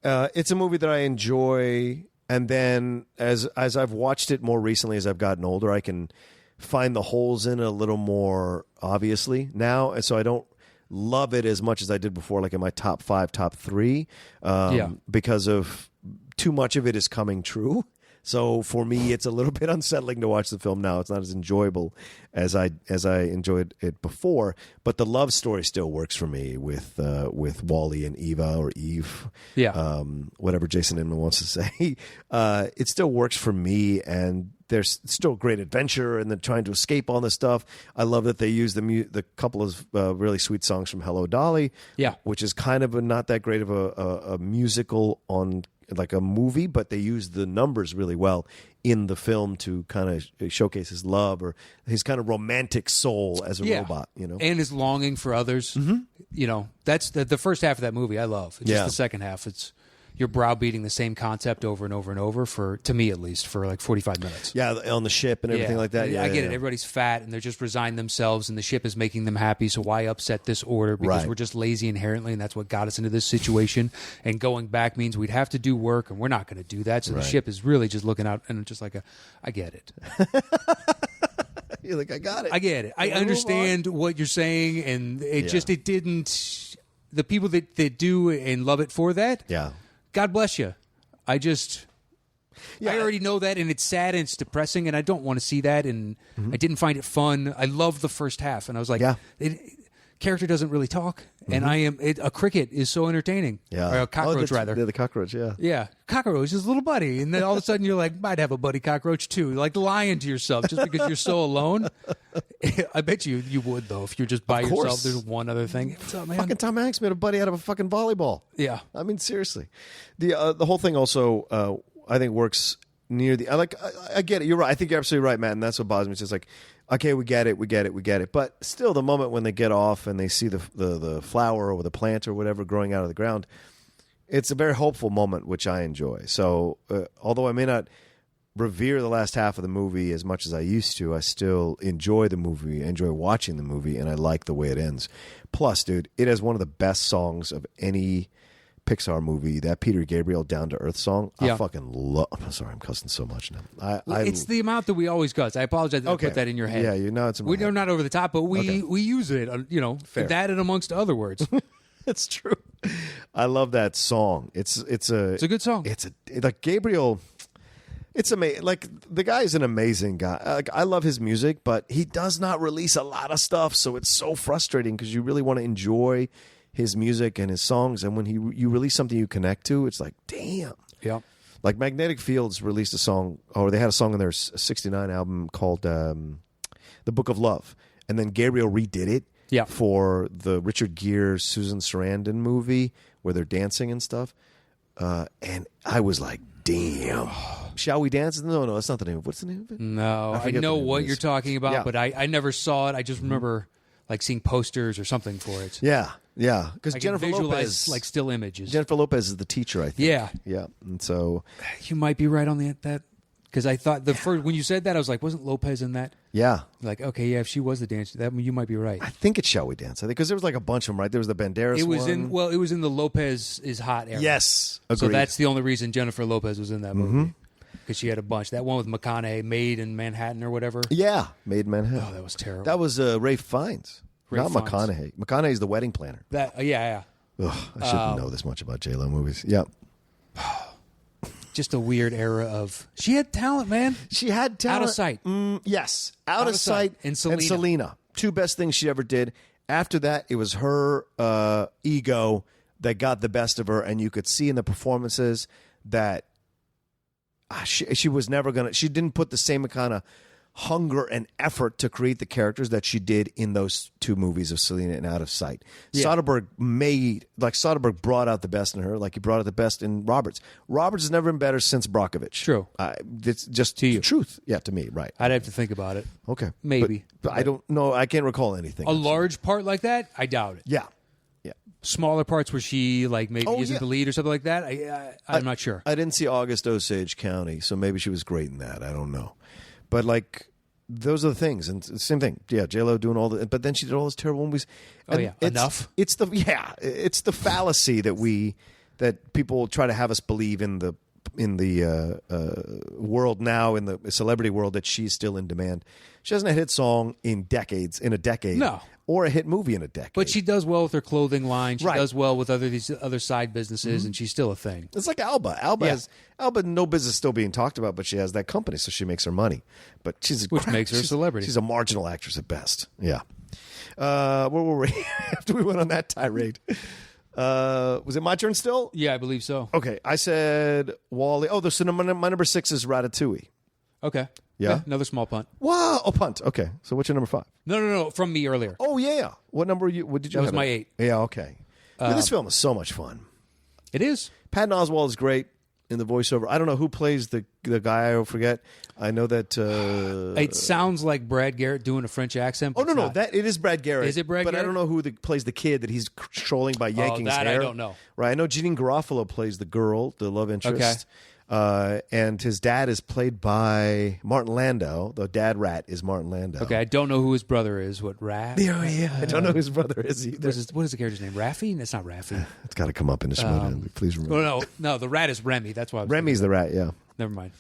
It's a movie that I enjoy, and then as I've watched it more recently, as I've gotten older, I can find the holes in it a little more obviously now, and so I don't love it as much as I did before, like in my top 5, top 3, because of too much of it is coming true. So for me, it's a little bit unsettling to watch the film now. It's not as enjoyable as I enjoyed it before. But the love story still works for me with Wally and Eva or Eve, whatever Jason Inman wants to say. It still works for me, and there's still great adventure, and they're trying to escape all this stuff. I love that they use the couple of really sweet songs from Hello Dolly, which is kind of not that great of a musical on like a movie, but they use the numbers really well in the film to kind of showcase his love or his kind of romantic soul as a robot, and his longing for others. Mm-hmm. That's the first half of that movie I love. It's just the second half. You're browbeating the same concept over and over and over to me at least, for like 45 minutes. Yeah, on the ship and everything like that. I get it. Everybody's fat and they're just resigned themselves, and the ship is making them happy. So why upset this order? Because we're just lazy inherently, and that's what got us into this situation. And going back means we'd have to do work, and we're not going to do that. So the ship is really just looking out, and just like I get it. You're like, I got it. I get it. I understand what you're saying, and it didn't. The people that do and love it for that. Yeah. God bless you. I just I already know that, and it's sad and it's depressing, and I don't want to see that, and I didn't find it fun. I loved the first half, and I was like, character doesn't really talk, and a cricket is so entertaining. Yeah. Or a cockroach, rather. Yeah, the cockroach, yeah. Yeah, cockroach is a little buddy, and then all of a sudden you're like, might have a buddy cockroach too. You're like lying to yourself just because you're so alone. I bet you would, though, if you're just by yourself. There's one other thing. What's up, man? Fucking Tom Hanks made a buddy out of a fucking volleyball. Yeah. I mean, seriously. The whole thing also, I think, works near the... I get it. You're right. I think you're absolutely right, Matt, and that's what bothers me. It's just like, okay, we get it. But still, the moment when they get off and they see the flower or the plant or whatever growing out of the ground, it's a very hopeful moment, which I enjoy. So, although I may not revere the last half of the movie as much as I used to, I still enjoy the movie, I enjoy watching the movie, and I like the way it ends. Plus, dude, it has one of the best songs of any Pixar movie, that Peter Gabriel Down to Earth song. I fucking love. I'm sorry, I'm cussing so much now. It's the amount that we always cuss. I apologize that I put that in your head. Yeah, you know it's in my We're not over the top, but we use it. Fair. That and amongst other words. It's true. I love that song. It's a good song. It's like Gabriel. It's amazing. Like, the guy is an amazing guy. Like, I love his music, but he does not release a lot of stuff, so it's so frustrating because you really want to enjoy his music and his songs, and when you release something you connect to, it's like, damn. Yeah. Like, Magnetic Fields released a song, or they had a song on their 69 album called The Book of Love, and then Gabriel redid it for the Richard Gere, Susan Sarandon movie where they're dancing and stuff, and I was like, damn. Shall We Dance? No, that's not the name of it. What's the name of it? No, I know what you're talking about, but I never saw it. I just remember like seeing posters or something for it. Yeah, because Jennifer Lopez, like still images. Jennifer Lopez is the teacher, I think. Yeah, and so you might be right on that because I thought first when you said that I was like, wasn't Lopez in that? Yeah, like okay, yeah, if she was the dancer, that you might be right. I think it's Shall We Dance? I think because there was like a bunch of them, right? There was the Banderas. It was one. It was in the Lopez is hot era. Yes, agreed. So that's the only reason Jennifer Lopez was in that movie. Because she had a bunch. That one with McConaughey, Made in Manhattan or whatever. Yeah, Made in Manhattan. Oh, that was terrible. That was Ralph Fiennes. Not McConaughey. McConaughey's the wedding planner. Yeah. Ugh, I shouldn't know this much about J-Lo movies. Yeah. Just a weird era of... She had talent, man. She had talent. Out of Sight. Yes. Out of Sight and Selena. Two best things she ever did. After that, it was her ego that got the best of her, and you could see in the performances that she was never going to... She didn't put the same kind of hunger and effort to create the characters that she did in those two movies of Selena and Out of Sight. Yeah. Soderbergh brought out the best in her, like he brought out the best in Roberts. Roberts has never been better since Brockovich. True. It's just the truth. Yeah, to me, right. I'd have to think about it. Okay. Maybe. But I don't know. I can't recall anything. A large part like that? I doubt it. Yeah. Smaller parts where she maybe isn't the lead or something like that? I'm not sure. I didn't see August Osage County, so maybe she was great in that. I don't know. But those are the things, and same thing. Yeah, J-Lo doing all the, but then she did all those terrible movies. And Enough. It's the fallacy that people try to have us believe in the world now, in the celebrity world, that she's still in demand. She hasn't had a hit song in a decade. No. Or a hit movie in a decade. But she does well with her clothing line. She does well with these other side businesses, and she's still a thing. It's like Alba. Alba has no business still being talked about, but she has that company, so she makes her money. But which makes her a celebrity. She's a marginal actress at best. Yeah. Where were we after we went on that tirade? Was it my turn still? Yeah, I believe so. Okay, I said Wall-E. Oh, so my number 6 is Ratatouille. Okay. Yeah? Another small punt. Wow. Oh, punt. Okay. So what's your number 5? No. From me earlier. Oh, yeah. What number did you That have? was my 8. Yeah, okay. This film is so much fun. It is. Patton Oswalt is great in the voiceover. I don't know who plays the guy. I forget. I know that... it sounds like Brad Garrett doing a French accent. Oh, no. It is Brad Garrett. Is it Brad Garrett? But I don't know who plays the kid that he's trolling by yanking his hair. I don't know. Right. I know Jeanine Garofalo plays the girl, the love interest. Okay. And his dad is played by Martin Landau. The dad rat is Martin Landau. Okay, I don't know who his brother is. What, Raph? Yeah. I don't know who his brother is either. What is the character's name? Raffi? That's not Raffi. It's got to come up in the Schmodown. Please remember. No, the rat is Remy. That's why. Remy's the rat, yeah. Never mind.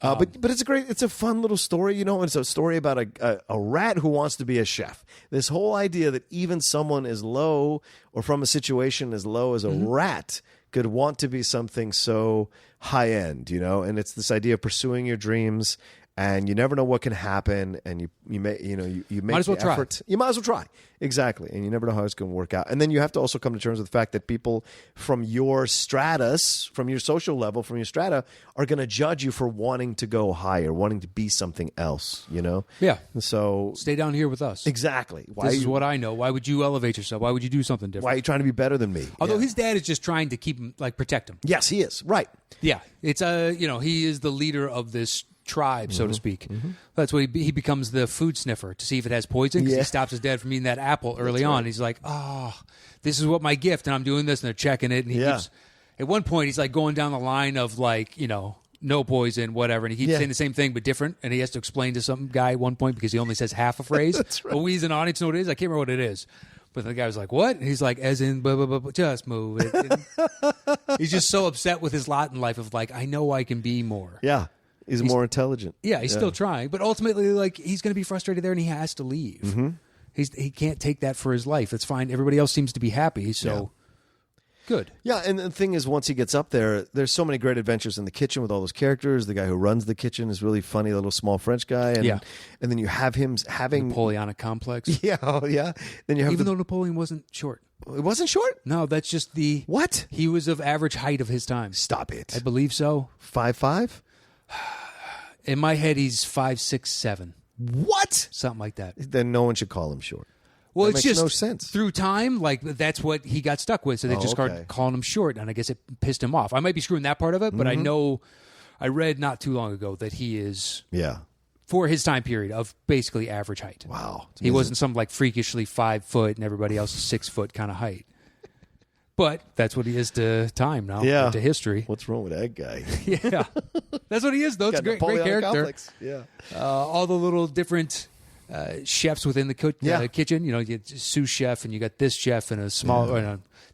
But it's a fun little story, It's a story about a rat who wants to be a chef. This whole idea that even someone as low or from a situation as low as a rat could want to be something so high end, and it's this idea of pursuing your dreams, and you never know what can happen, and you make Might as well the effort. You might as well try. Exactly. And you never know how it's going to work out. And then you have to also come to terms with the fact that people from your stratus, from your social level, from your strata, are going to judge you for wanting to go higher, wanting to be something else, Yeah. And so Stay down here with us. exactly. This is what I know. Why would you elevate yourself? Why would you do something different? Why are you trying to be better than me? Although Yeah. his dad is just trying to keep him, protect him. Yes, he is. Right. Yeah. It's he is the leader of this tribe, so to speak. That's what he becomes the food sniffer to see if it has poison, because he stops his dad from eating that apple early on. He's like, this is what my gift, and I'm doing this, and they're checking it. And he keeps, at one point, he's like going down the line of no poison, whatever, and he keeps saying the same thing but different, and he has to explain to some guy at one point because he only says half a phrase. That's right. But we as an audience know what it is. I can't remember what it is. But the guy was like, what? And he's like, as in, blah, blah, blah, blah, just move it. He's just so upset with his lot in life of I know I can be more. Yeah. He's more intelligent. Yeah, he's still trying, but ultimately, he's going to be frustrated there, and he has to leave. Mm-hmm. He can't take that for his life. It's fine. Everybody else seems to be happy, so good. Yeah, and the thing is, once he gets up there, there's so many great adventures in the kitchen with all those characters. The guy who runs the kitchen is really funny, the little small French guy, and then you have him having Napoleonic complex. Yeah. Then you have Even though Napoleon wasn't short. It wasn't short. No, that's just the What? He was of average height of his time. Stop it. I believe so. 5'5"? In my head, he's 5'6", 7". What? Something like that. Then no one should call him short. Well, That it's makes just no sense. through time, that's what he got stuck with. So they just started calling him short, and I guess it pissed him off. I might be screwing that part of it, but I know I read not too long ago that he is, for his time period, of basically average height. Wow. He wasn't some freakishly 5 foot and everybody else is 6 foot kind of height. But that's what he is to time now, or to history. What's wrong with that guy? Yeah. That's what he is, though. It's a great character. Complex. Yeah. All the little different chefs within the kitchen. You get sous chef, and you got this chef, and a small...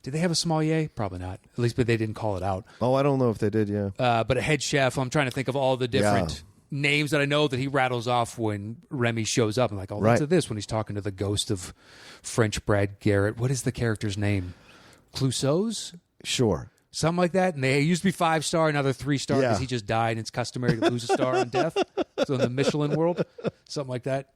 did they have a sommelier? Probably not. At least, but they didn't call it out. Oh, I don't know if they did, But a head chef. I'm trying to think of all the different names that I know that he rattles off when Remy shows up. I'm like, lots of this when he's talking to the ghost of French Brad Garrett. What is the character's name? Clouseau's? Sure. Something like that. And they used to be 5-star, now they're 3-star because he just died and it's customary to lose a star on death. So in the Michelin world, something like that.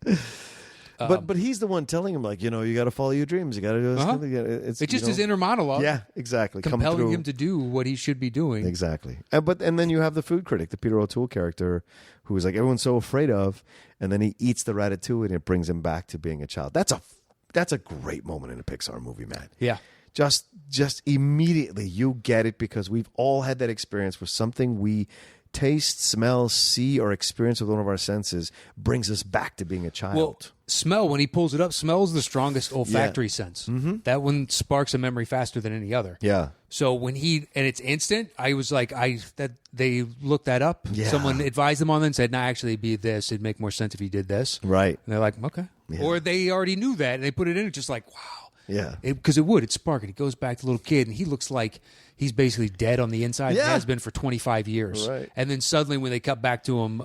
But he's the one telling him, you got to follow your dreams. You got to do this. It's just his inner monologue. Yeah, exactly. Compelling him to do what he should be doing. Exactly. And then you have the food critic, the Peter O'Toole character, who is everyone's so afraid of, and then he eats the ratatouille and it brings him back to being a child. That's a great moment in a Pixar movie, man. Yeah. Just immediately you get it, because we've all had that experience where something we taste, smell, see, or experience with one of our senses brings us back to being a child. Well, smell, when he pulls it up, smell is the strongest olfactory sense. Mm-hmm. That one sparks a memory faster than any other. Yeah. So when and it's instant, I was like, they looked that up. Yeah. Someone advised them on it and said, actually it'd be this. It'd make more sense if you did this. Right. And they're like, okay. Yeah. Or they already knew that and they put it in, just like, wow. Yeah. Because it spark it. He goes back to the little kid, and he looks like he's basically dead on the inside. Yeah. He has been for 25 years. Right. And then suddenly when they cut back to him,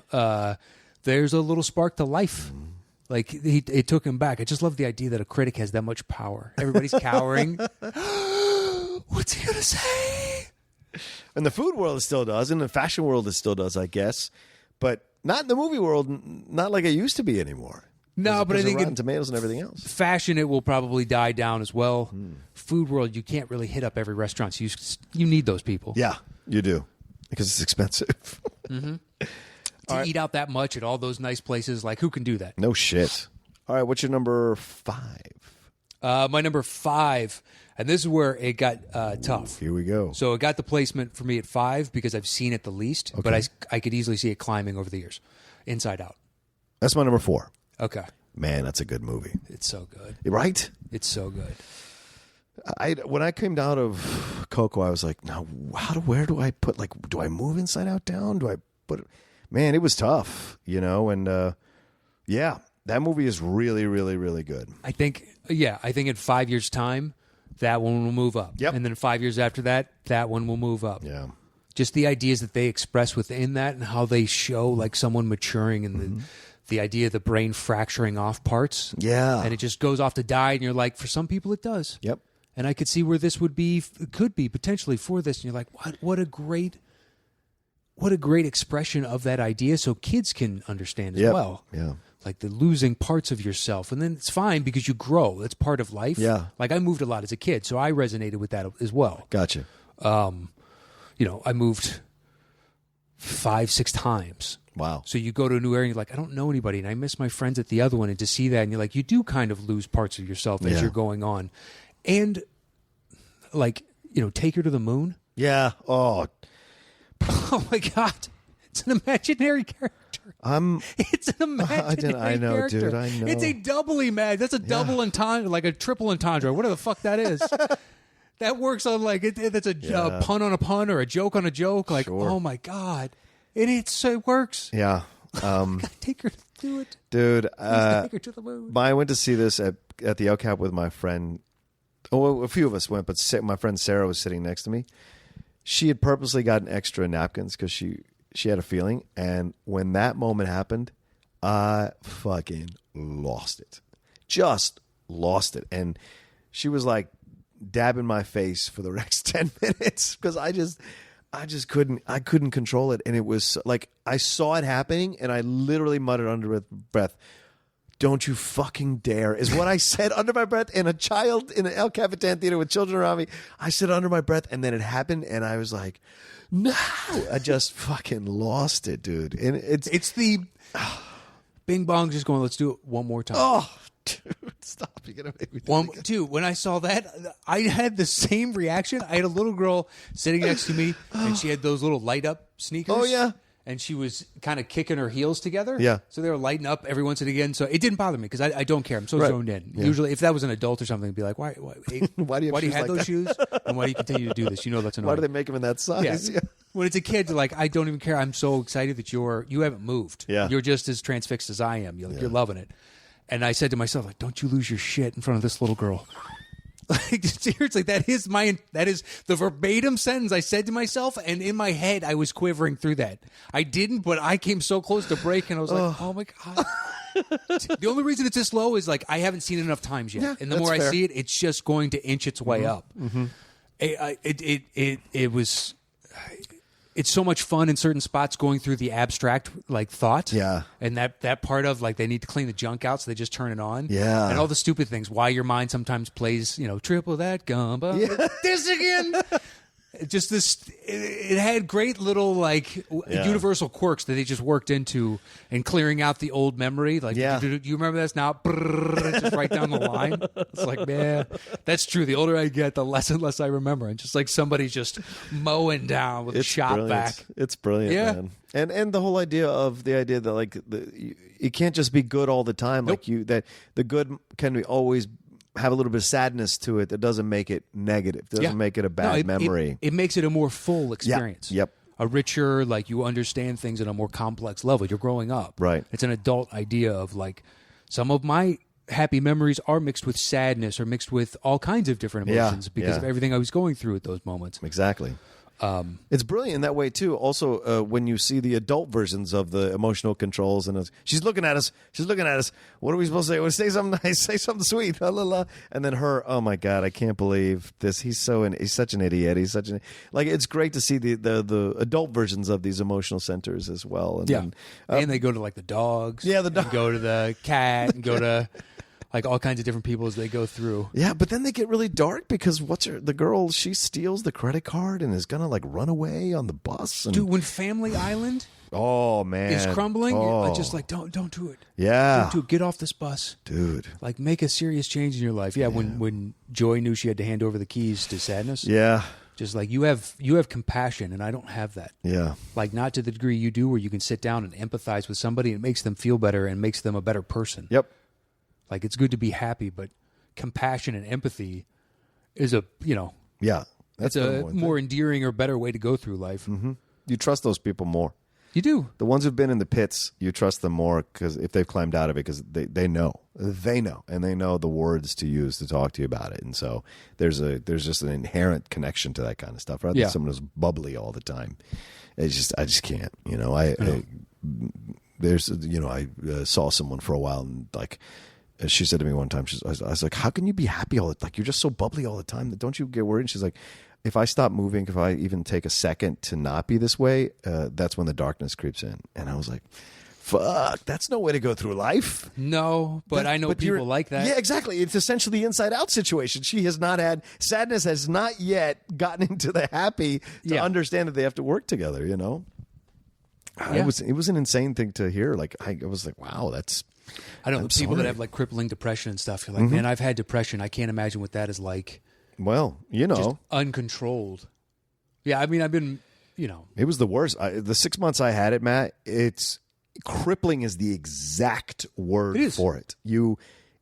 there's a little spark to life. It took him back. I just love the idea that a critic has that much power. Everybody's cowering. What's he going to say? And the food world still does, and the fashion world still does, I guess. But not in the movie world, not like it used to be anymore. No, but I think Rotten Tomatoes and everything else. Fashion, it will probably die down as well. Food world, you can't really hit up every restaurant. So you need those people. Yeah, you do, because it's expensive. Mm-hmm. To eat out that much at all those nice places, who can do that? No shit. All right, what's your number 5? My number 5, and this is where it got tough. Here we go. So it got the placement for me at 5 because I've seen it the least, but I could easily see it climbing over the years, Inside Out. That's my number 4. Okay. Man, that's a good movie. It's so good. Right? It's so good. When I came down of Coco, I was like, now, where do I put, do I move Inside Out down? Do I put it? Man, it was tough, and that movie is really, really, really good. I think in 5 years' time, that one will move up. Yep. And then 5 years after that, that one will move up. Yeah. Just the ideas that they express within that and how they show someone maturing and the idea of the brain fracturing off parts. Yeah. And it just goes off to die, and you're like, for some people it does. Yep. and I could see where this could be potentially for this. And you're like, what a great expression of that idea, so kids can understand as well. Yeah. Like the losing parts of yourself. And then it's fine because you grow. That's part of life. Yeah. Like I moved a lot as a kid, so I resonated with that as well. Gotcha. I moved 5-6 times. Wow. So you go to a new area and you're like, I don't know anybody, and I miss my friends at the other one. And to see that, and you're like, you do kind of lose parts of yourself as you're going on. And like, take her to the moon. Yeah. Oh. Oh my God. It's an imaginary character. It's an imaginary I know, character. dude. I know. It's a doubly mad. That's a double entendre, like a triple entendre. Whatever the fuck that is. That works on like that's a pun on a pun or a joke on a joke. Like, oh my God, it works. Yeah. Gotta take her to do it, dude. Take her to the moon. I went to see this at the El Cap with my friend. Oh, a few of us went, but my friend Sarah was sitting next to me. She had purposely gotten extra napkins because she had a feeling, and when that moment happened, I fucking lost it. Just lost it. And she was like dabbing my face for the next 10 minutes because I just couldn't control it. And it was like I saw it happening and I literally muttered under my breath, "Don't you fucking dare," is what I said under my breath. And a child in an El Capitan theater with children around me, I said under my breath, and then it happened and I was like, no. I just fucking lost it, dude. And it's the Bing Bong just going, let's do it one more time. Oh, dude, stop. You're going to make me do it again. Dude, when I saw that, I had the same reaction. I had a little girl sitting next to me, and she had those little light-up sneakers. Oh, yeah. And she was kind of kicking her heels together. Yeah. So they were lighting up every once and again. So it didn't bother me because I don't care. I'm so zoned in. Yeah. Usually, if that was an adult or something, I'd be like, why why do you have like those that? Shoes? And why do you continue to do this? That's annoying. Why do they make them in that size? Yeah. When it's a kid, like, I don't even care. I'm so excited that you haven't moved. Yeah. You're just as transfixed as I am. You're loving it. And I said to myself, like, don't you lose your shit in front of this little girl. Like, seriously, that is the verbatim sentence I said to myself, and in my head I was quivering through that. I didn't, but I came so close to break, and I was like, oh my God. The only reason it's this low is like I haven't seen it enough times yet. Yeah, and the more fair. I see it, it's just going to inch its way up. Mm-hmm. It's so much fun in certain spots going through the abstract like thought. Yeah. And that part of like they need to clean the junk out, so they just turn it on. Yeah. And all the stupid things. Why your mind sometimes plays, triple that gumbo. Yeah. This again. Just this, it had great little like universal quirks that they just worked into and clearing out the old memory. Like, do you remember this now? It's just right down the line. It's like, man, that's true. The older I get, the less and less I remember. And just like somebody's just mowing down with a shop brilliant. vac. It's brilliant, man. And the whole idea that like it can't just be good all the time. Nope. Like that the good can be always have a little bit of sadness to it that doesn't make it negative. Doesn't make it a bad memory. It makes it a more full experience. Yep. A richer, like you understand things at a more complex level. You're growing up. Right. It's an adult idea of like some of my happy memories are mixed with sadness or mixed with all kinds of different emotions because of everything I was going through at those moments. Exactly. It's brilliant in that way too. Also, when you see the adult versions of the emotional controls, and she's looking at us. What are we supposed to say? Well, say something nice. Say something sweet. La, la, la. And then her. Oh my God! I can't believe this. He's such an idiot. He's such an like. It's great to see the adult versions of these emotional centers as well. And then, and they go to like the dogs. Yeah, the dog. Go to the cat and go to. Like all kinds of different people as they go through. Yeah, but then they get really dark because the girl, she steals the credit card and is gonna like run away on the bus. And, dude, when Family Island is crumbling, I just like don't do it. Yeah, don't do it. Get off this bus, dude. Like make a serious change in your life. Yeah, when Joy knew she had to hand over the keys to sadness. Yeah, just like you have compassion and I don't have that. Yeah, like not to the degree you do, where you can sit down and empathize with somebody and it makes them feel better and makes them a better person. Yep. Like, it's good to be happy, but compassion and empathy is that's a more endearing or better way to go through life. Mm-hmm. You trust those people more. You do. The ones who've been in the pits, you trust them more because if they've climbed out of it, because they know, and they know the words to use to talk to you about it, and so there's just an inherent connection to that kind of stuff. Rather than someone who's bubbly all the time, I just can't. I saw someone for a while and like she said to me one time, I was like, how can you be happy all the time? Like, you're just so bubbly all the time. Don't you get worried? And she's like, if I stop moving, if I even take a second to not be this way, that's when the darkness creeps in. And I was like, fuck, that's no way to go through life. No, but I know people like that. Yeah, exactly. It's essentially the inside out situation. Sadness has not yet gotten into the happy to understand that they have to work together, you know? Yeah. It was an insane thing to hear. Like, I was like, wow, that's... I know people that have like crippling depression and stuff. You're like, man, I've had depression. I can't imagine what that is like. Well, you know. Just uncontrolled. Yeah, I mean, I've been, you know. It was the worst. The 6 months I had it, Matt, crippling is the exact word for it.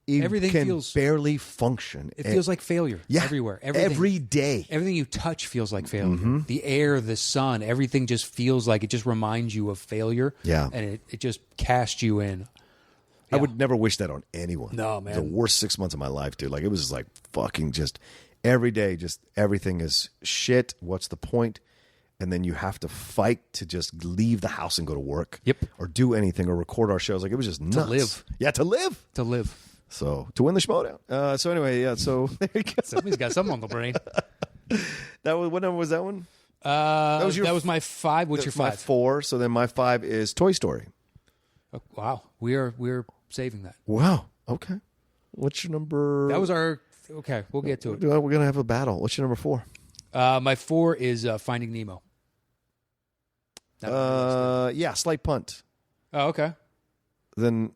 Everything feels barely function. It feels like failure everywhere. Every day. Everything you touch feels like failure. The air, the sun, everything just feels like it just reminds you of failure. Yeah. And it just casts you in. Yeah. I would never wish that on anyone. No, man. The worst 6 months of my life, dude. Like, it was just like fucking just every day, just everything is shit. What's the point? And then you have to fight to just leave the house and go to work. Yep. Or do anything or record our shows. Like, it was just nuts. To live. Yeah, to live. To live. So, to win the Schmodown. So, anyway, yeah, so there you go. Somebody's got something on the brain. What number was that one? That was my 5. What's your 5? My 4. So, then my 5 is Toy Story. Oh, wow. We're saving that. Wow. Okay. What's your number? That was our... Okay, we'll get to it. We're going to have a battle. What's your number 4? My 4 is Finding Nemo. Yeah, Slight Punt. Oh, okay. Then,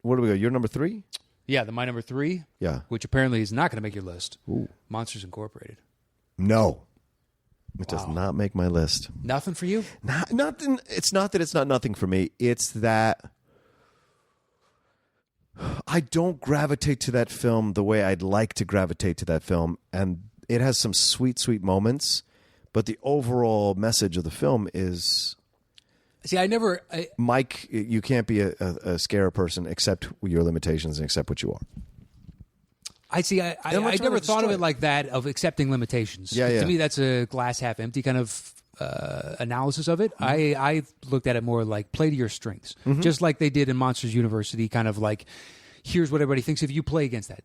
where do we go? Your number 3? Yeah, my number 3. Yeah. Which apparently is not going to make your list. Ooh. Monsters Incorporated. No. It does not make my list. Nothing for you? Nothing. It's not that it's not nothing for me. It's that I don't gravitate to that film the way I'd like to gravitate to that film. And it has some sweet, sweet moments. But the overall message of the film is... See, Mike, you can't be a scare person, accept your limitations and accept what you are. I see. I never thought of it like that, of accepting limitations. Yeah. To me, that's a glass half empty kind of analysis of it. I looked at it more like play to your strengths, just like they did in Monsters University. Kind of like, here's what everybody thinks if you play against that.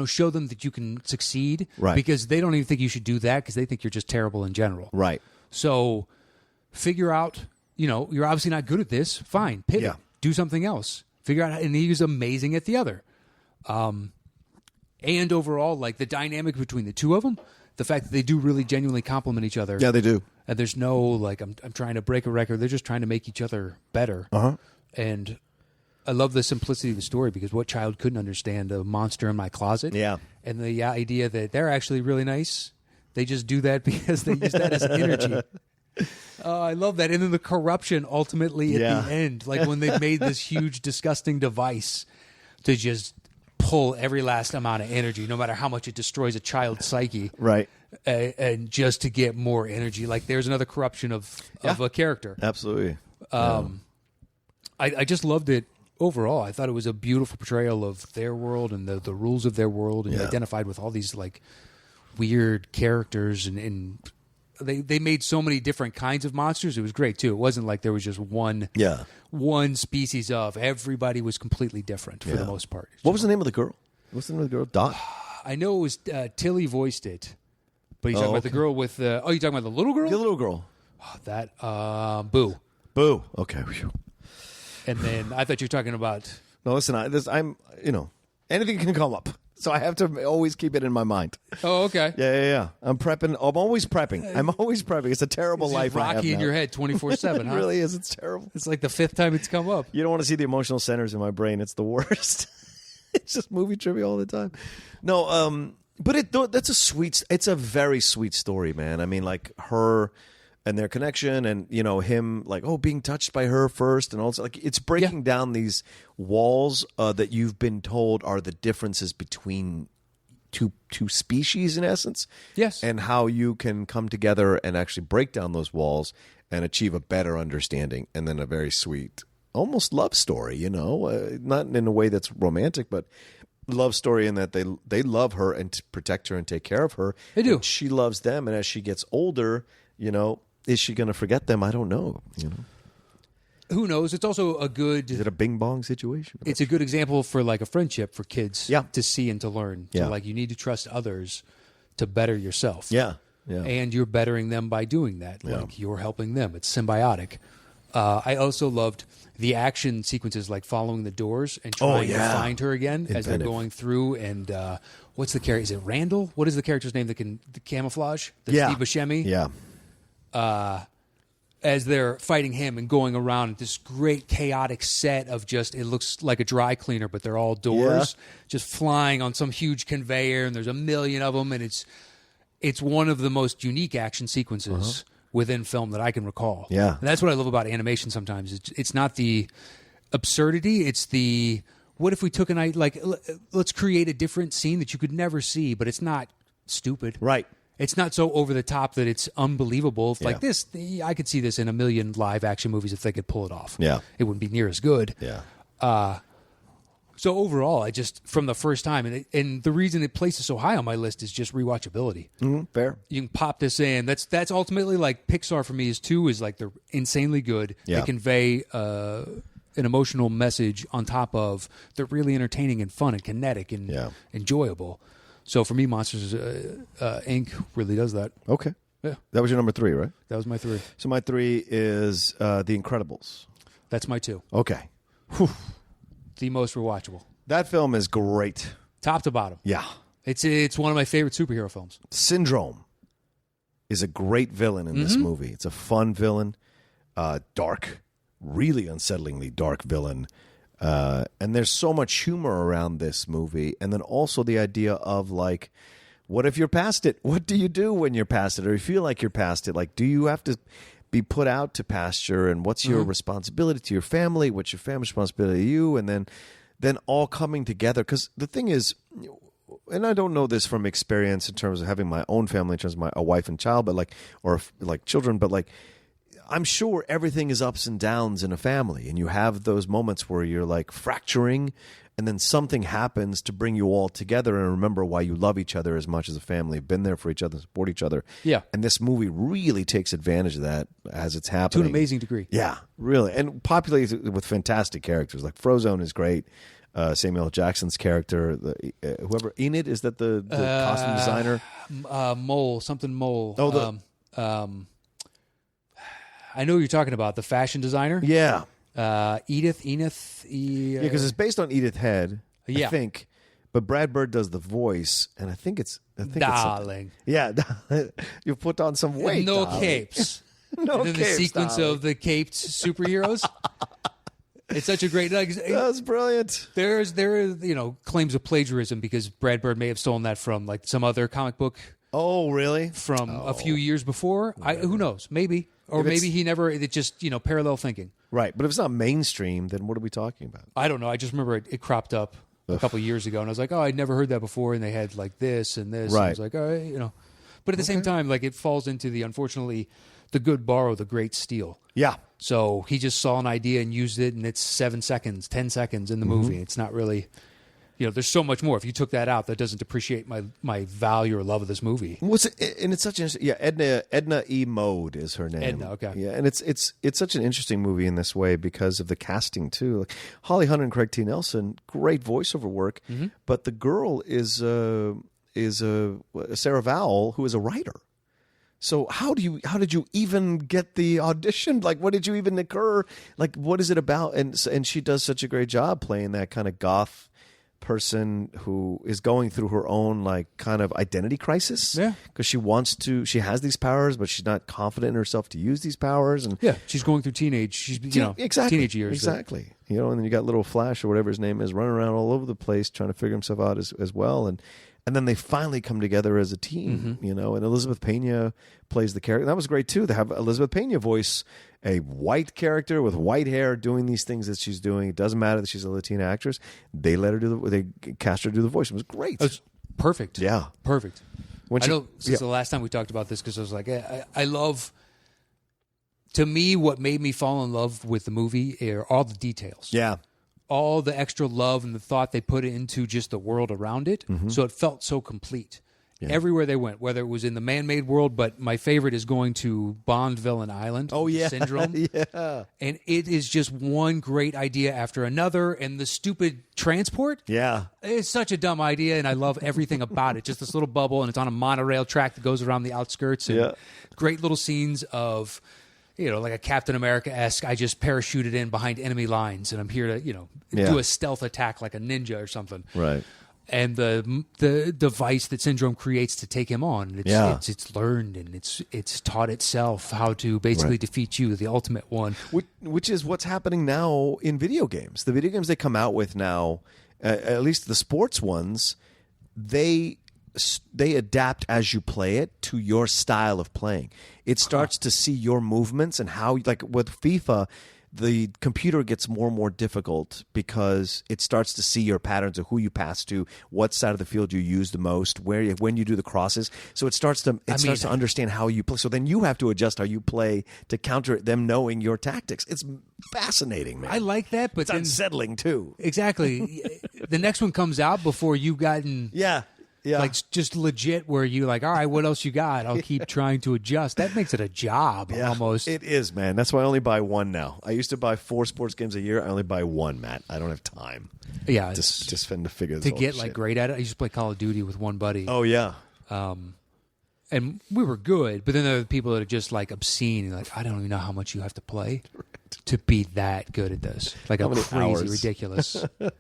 Show them that you can succeed, right? Because they don't even think you should do that because they think you're just terrible in general, right? So figure out. You're obviously not good at this. Fine, pivot, do something else. Figure out. And he was amazing at the other. And overall, like the dynamic between the two of them, the fact that they do really genuinely complement each other. Yeah, they do. And there's no like I'm trying to break a record. They're just trying to make each other better. And I love the simplicity of the story because what child couldn't understand a monster in my closet? Yeah. And the idea that they're actually really nice. They just do that because they use that as energy. I love that. And then the corruption ultimately at the end, like when they made this huge, disgusting device to just pull every last amount of energy, no matter how much it destroys a child's psyche. Right. And just to get more energy. Like there's another corruption of a character. Absolutely. I just loved it overall. I thought it was a beautiful portrayal of their world and the rules of their world. And identified with all these like weird characters and They made so many different kinds of monsters. It was great too. It wasn't like there was just one species of. Everybody was completely different for the most part. What was the name of the girl? What's the name of the girl? Dot. I know it was Tilly voiced it, but you're talking about the girl with the. Oh, you're talking about the little girl? The little girl. Oh, that Boo. Boo. Okay. Whew. And then I thought you were talking about. No, listen. I'm. Anything can come up. So I have to always keep it in my mind. Oh, okay. Yeah. I'm prepping. I'm always prepping. It's a terrible life I have Rocky in now. your head 24/7, huh? It really is. It's terrible. It's like the 5th time it's come up. You don't want to see the emotional centers in my brain. It's the worst. It's just movie trivia all the time. No, but it's a very sweet story, man. I mean, like her and their connection and, him like, being touched by her first and also like it's breaking down these walls that you've been told are the differences between two species in essence. Yes. And how you can come together and actually break down those walls and achieve a better understanding and then a very sweet, almost love story, not in a way that's romantic, but love story in that they love her and to protect her and take care of her. They do. And she loves them. And as she gets older, is she going to forget them? I don't know. who knows? It's also a good. Is it a bing bong situation? It's a good example for like a friendship for kids Yeah. to see and to learn. Yeah. So like you need to trust others to better yourself. Yeah. Yeah. And you're bettering them by doing that. Yeah. Like you're helping them. It's symbiotic. I also loved the action sequences, like following the doors and trying to find her again as they're going through. And what's the character? Is it Randall? What is the character's name that can the camouflage? Steve Buscemi? Yeah. As they're fighting him and going around this great chaotic set of just, it looks like a dry cleaner, but they're all doors just flying on some huge conveyor, and there's a million of them, and it's one of the most unique action sequences within film that I can recall. Yeah. And that's what I love about animation sometimes. It's not the absurdity, it's the, what if we took let's create a different scene that you could never see, but it's not stupid. Right. It's not so over the top that it's unbelievable. Like this, I could see this in a million live action movies if they could pull it off. Yeah. It wouldn't be near as good. Yeah. So overall, I just, from the first time, and the reason it places so high on my list is just rewatchability. Fair. You can pop this in. That's ultimately like Pixar for me is like they're insanely good. Yeah. They convey an emotional message on top of they're really entertaining and fun and kinetic and enjoyable. So for me, Monsters Inc. really does that. Okay. Yeah. That was your number 3, right? That was my 3. So my 3 is The Incredibles. That's my 2. Okay. Whew. The most rewatchable. That film is great. Top to bottom. Yeah. It's one of my favorite superhero films. Syndrome is a great villain in this movie. It's a fun villain, dark, really unsettlingly dark villain. And there's so much humor around this movie. And then also the idea of like, what if you're past it? What do you do when you're past it? Or you feel like you're past it? Like, do you have to be put out to pasture? And what's your responsibility to your family? What's your family's responsibility to you? And then all coming together. Because the thing is, and I don't know this from experience in terms of having my own family, in terms of a wife and child, but like children, but like, I'm sure everything is ups and downs in a family, and you have those moments where you're like fracturing, and then something happens to bring you all together and remember why you love each other as much as a family, been there for each other, support each other. Yeah. And this movie really takes advantage of that as it's happening. To an amazing degree. Yeah, really. And populated with fantastic characters. Like Frozone is great. Samuel L. Jackson's character, whoever, Enid, is that the costume designer? Mole. I know who you're talking about, the fashion designer. Yeah. Enith. Yeah, because it's based on Edith Head, I think. But Brad Bird does the voice, and I think it's darling. You put on some weight. No darling. Capes. No and then capes, the sequence darling. of the caped superheroes. It's such a great. That's brilliant. There are claims of plagiarism because Brad Bird may have stolen that from like some other comic book. Oh, really? From a few years before. Who knows? Maybe. Or maybe he never, it just, parallel thinking. Right. But if it's not mainstream, then what are we talking about? I don't know. I just remember it cropped up a couple of years ago, and I was like, oh, I'd never heard that before, and they had like this and this. Right. And I was like, all right, But at the same time, like it falls into the, unfortunately, the good borrow, the great steal. Yeah. So he just saw an idea and used it, and it's 7 seconds, 10 seconds in the movie. It's not really... there's so much more. If you took that out, that doesn't depreciate my value or love of this movie. And it's such an Edna E. Mode is her name. Edna, okay. Yeah, and it's such an interesting movie in this way because of the casting too. Like Holly Hunter and Craig T. Nelson, great voiceover work, but the girl is Sarah Vowell, who is a writer. So how did you even get the audition? Like, what did you even occur? Like, what is it about? And she does such a great job playing that kind of goth person who is going through her own like kind of identity crisis. Yeah, because she has these powers, but she's not confident in herself to use these powers. And she's going through teenage. She's exactly teenage years. Exactly. And then you got little Flash or whatever his name is running around all over the place trying to figure himself out as well. And then they finally come together as a team, and Elizabeth Pena plays the character. That was great too. They have Elizabeth Pena voice a white character with white hair doing these things that she's doing. It doesn't matter that she's a Latina actress. They cast her to do the voice. It was great. It was perfect. Yeah. Perfect. I know since the last time we talked about this, because I was like, I love, to me, what made me fall in love with the movie are all the details. Yeah. All the extra love and the thought they put into just the world around it. So it felt so complete. everywhere they went, whether it was in the man-made world, but my favorite is going to Bond Villain Island. Oh, yeah. Syndrome. Yeah. And it is just one great idea after another. And the stupid transport. Yeah. It's such a dumb idea, and I love everything about it. Just this little bubble, and it's on a monorail track that goes around the outskirts. And great little scenes of, like a Captain America-esque, I just parachuted in behind enemy lines, and I'm here to, do a stealth attack like a ninja or something. Right. And the device that Syndrome creates to take him on, it's learned, and it's taught itself how to basically defeat you, the ultimate one. Which is what's happening now in video games. The video games they come out with now, at least the sports ones, they adapt as you play it to your style of playing. It starts to see your movements and how, like with FIFA, the computer gets more and more difficult because it starts to see your patterns of who you pass to, what side of the field you use the most, when you do the crosses. So it starts to understand how you play. So then you have to adjust how you play to counter them knowing your tactics. It's fascinating, man. I like that, but it's unsettling too. Exactly. The next one comes out before you've gotten like just legit where you like, all right, what else you got? I'll keep trying to adjust. That makes it a job almost. It is, man. That's why I only buy one now. I used to buy 4 sports games a year. I only buy one, Matt. I don't have time. Yeah. To spend to figure this to all get shit. like great at it. I used to play Call of Duty with one buddy. Oh, yeah. And we were good, but then there are people that are just like obscene and like, I don't even know how much you have to play to be that good at this. Like a crazy, hours? ridiculous. And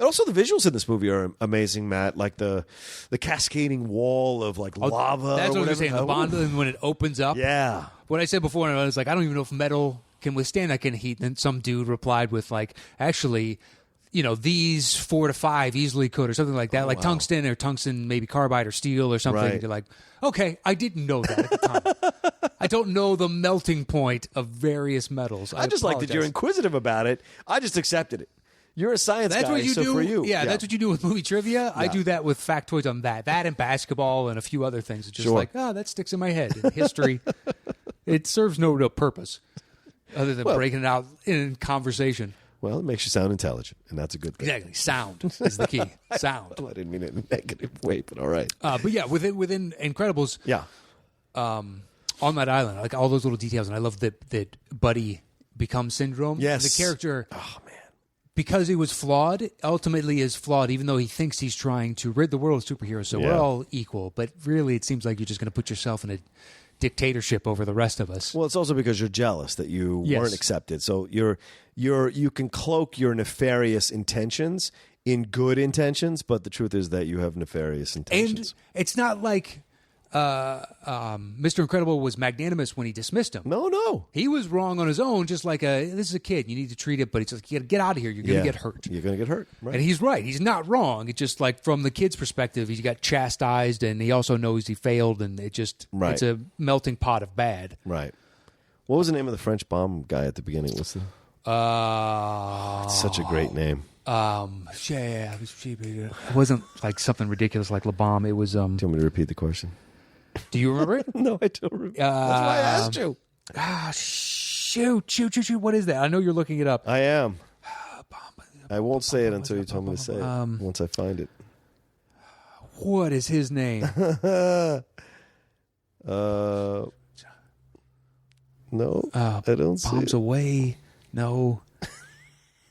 also the visuals in this movie are amazing, Matt. Like the cascading wall of like lava. That's or what I was whatever. saying. The Bond, when it opens up. Yeah. What I said before, and I was like, I don't even know if metal can withstand that kind of heat. And then some dude replied with like, actually, these 4 to 5 easily could, or something like that, tungsten or tungsten, maybe carbide or steel or something. Right. You're like, okay, I didn't know that at the time. I don't know the melting point of various metals. I just like that you're inquisitive about it. I just accepted it. You're a science guy, what you so do. for you. Yeah, that's what you do with movie trivia. Yeah. I do that with factoids on that and basketball and a few other things. It's just like, that sticks in my head. In history, it serves no real purpose other than breaking it out in conversation. Well, it makes you sound intelligent, and that's a good thing. Exactly. Sound is the key. Sound. Well, I didn't mean it in a negative way, but all right. But yeah, within Incredibles, on that island, like all those little details, and I love that Buddy becomes Syndrome. Yes. And the character, oh man, because he was flawed, ultimately is flawed, even though he thinks he's trying to rid the world of superheroes. So we're all equal, but really, it seems like you're just going to put yourself in a dictatorship over the rest of us. Well, it's also because you're jealous that you weren't accepted. So you can cloak your nefarious intentions in good intentions, but the truth is that you have nefarious intentions. And it's not like Mr. Incredible was magnanimous when he dismissed him. No. He was wrong on his own, just like this is a kid. You need to treat it, but it's like, you got to get out of here. You're going to get hurt. You're going to get hurt. Right. And he's right. He's not wrong. It's just like from the kid's perspective, he got chastised, and he also knows he failed, and it's a melting pot of bad. Right. What was the name of the French bomb guy at the beginning? What's the... such a great name. It wasn't like something ridiculous like La Bombe. It was... Do you want me to repeat the question? Do you remember it? No, I don't remember. That's why I asked you. Shoot. What is that? I know you're looking it up. I am. I won't say it until you tell me to say it. Once I find it. What is his name? No, I don't see Bombs it. Away. No.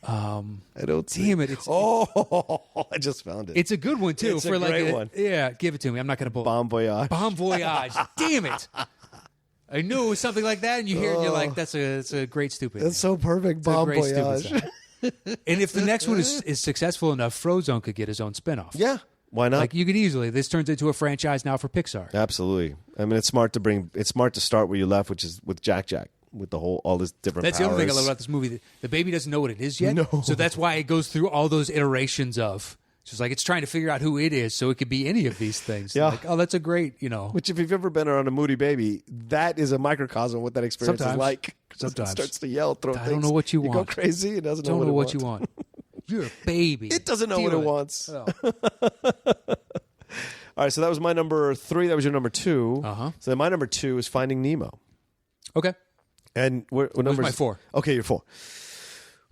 I don't see Damn it. I just found it. It's a good one, too. It's a great one. Yeah, give it to me. I'm not going to pull it. Bon Voyage. Bon Voyage. Damn it. I knew it was something like that, and you hear it, and you're like, that's a great stupid That's so perfect, Bon Voyage. And if the next one is successful enough, Frozone could get his own spinoff. Yeah, why not? Like, you could easily. This turns into a franchise now for Pixar. Absolutely. I mean, it's smart to start where you left, which is with Jack, with all this different That's powers. the other thing I love about this movie. The baby doesn't know what it is yet. No. So that's why it goes through all those iterations of... It's just like it's trying to figure out who it is, so it could be any of these things. Yeah. Like, that's a great, Which, if you've ever been around a moody baby, that is a microcosm of what that experience is like. Sometimes. It starts to yell, throw things. I don't know what you want. You go crazy. It doesn't Don't know know what you want. You're a baby. It doesn't know Deal what it with wants. Oh. All right, so that was my number 3. That was your number 2. Uh-huh. So then my number 2 is Finding Nemo. Okay. And what number my 4? Okay, you're 4.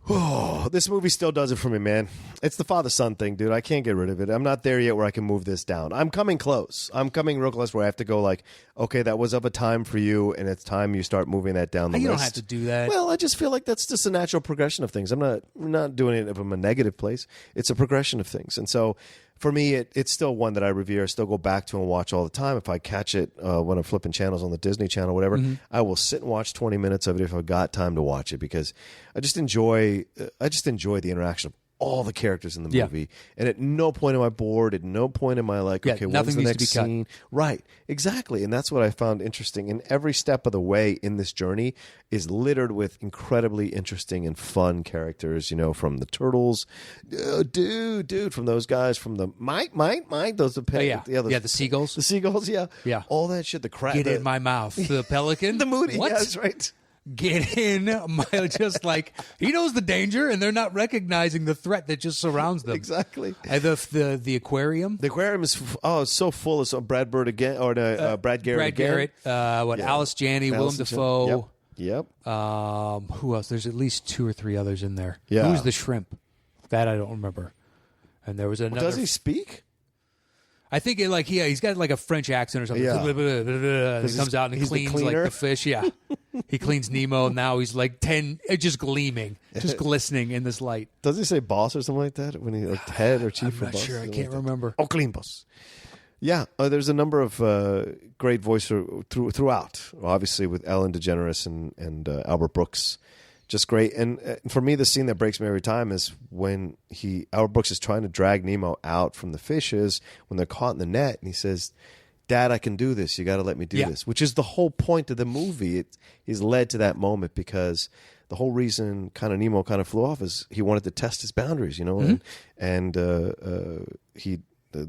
Oh, this movie still does it for me, man. It's the father-son thing, dude. I can't get rid of it. I'm not there yet where I can move this down. I'm coming close. I'm coming real close where I have to go like, okay, that was of a time for you, and it's time you start moving that down the list. You don't have to do that. Well, I just feel like that's just a natural progression of things. I'm not doing it from a negative place. It's a progression of things. And so for me, it's still one that I revere. I still go back to and watch all the time. If I catch it when I'm flipping channels on the Disney Channel or whatever, I will sit and watch 20 minutes of it if I've got time to watch it, because I just enjoy the interaction of all the characters in the movie. And at no point am I bored. At no point am I like, okay, what's the next scene? Right, exactly. And that's what I found interesting. And every step of the way in this journey is littered with incredibly interesting and fun characters, you know, from the turtles, dude, from those guys, from the Mike, those the seagulls. Yeah, all that shit. The crap. Get in my mouth. The pelican. The Moody. What? Yeah, that's right. Get in, just like he knows the danger, and they're not recognizing the threat that just surrounds them. Exactly. And the aquarium. The aquarium is so full of Brad Bird again, or Brad Garrett. Alice Janney, Willem Dafoe. Yep. Who else? There's at least 2 or 3 others in there. Yeah. Who's the shrimp? That I don't remember. And there was another. Does he speak? I think he's got like a French accent or something. Yeah. And he comes out and he cleans like the fish. Yeah. He cleans Nemo. Now he's like 10, just gleaming, just glistening in this light. Does he say boss or something like that when he head or chief? I'm not sure. I can't remember. Oh, clean boss. Yeah, there's a number of great voices throughout. Obviously, with Ellen DeGeneres and Albert Brooks, just great. And for me, the scene that breaks me every time is when Albert Brooks is trying to drag Nemo out from the fishes when they're caught in the net, and he says, "Dad, I can do this. You got to let me do this," which is the whole point of the movie. He's led to that moment because the whole reason Nemo flew off is he wanted to test his boundaries, you know, and the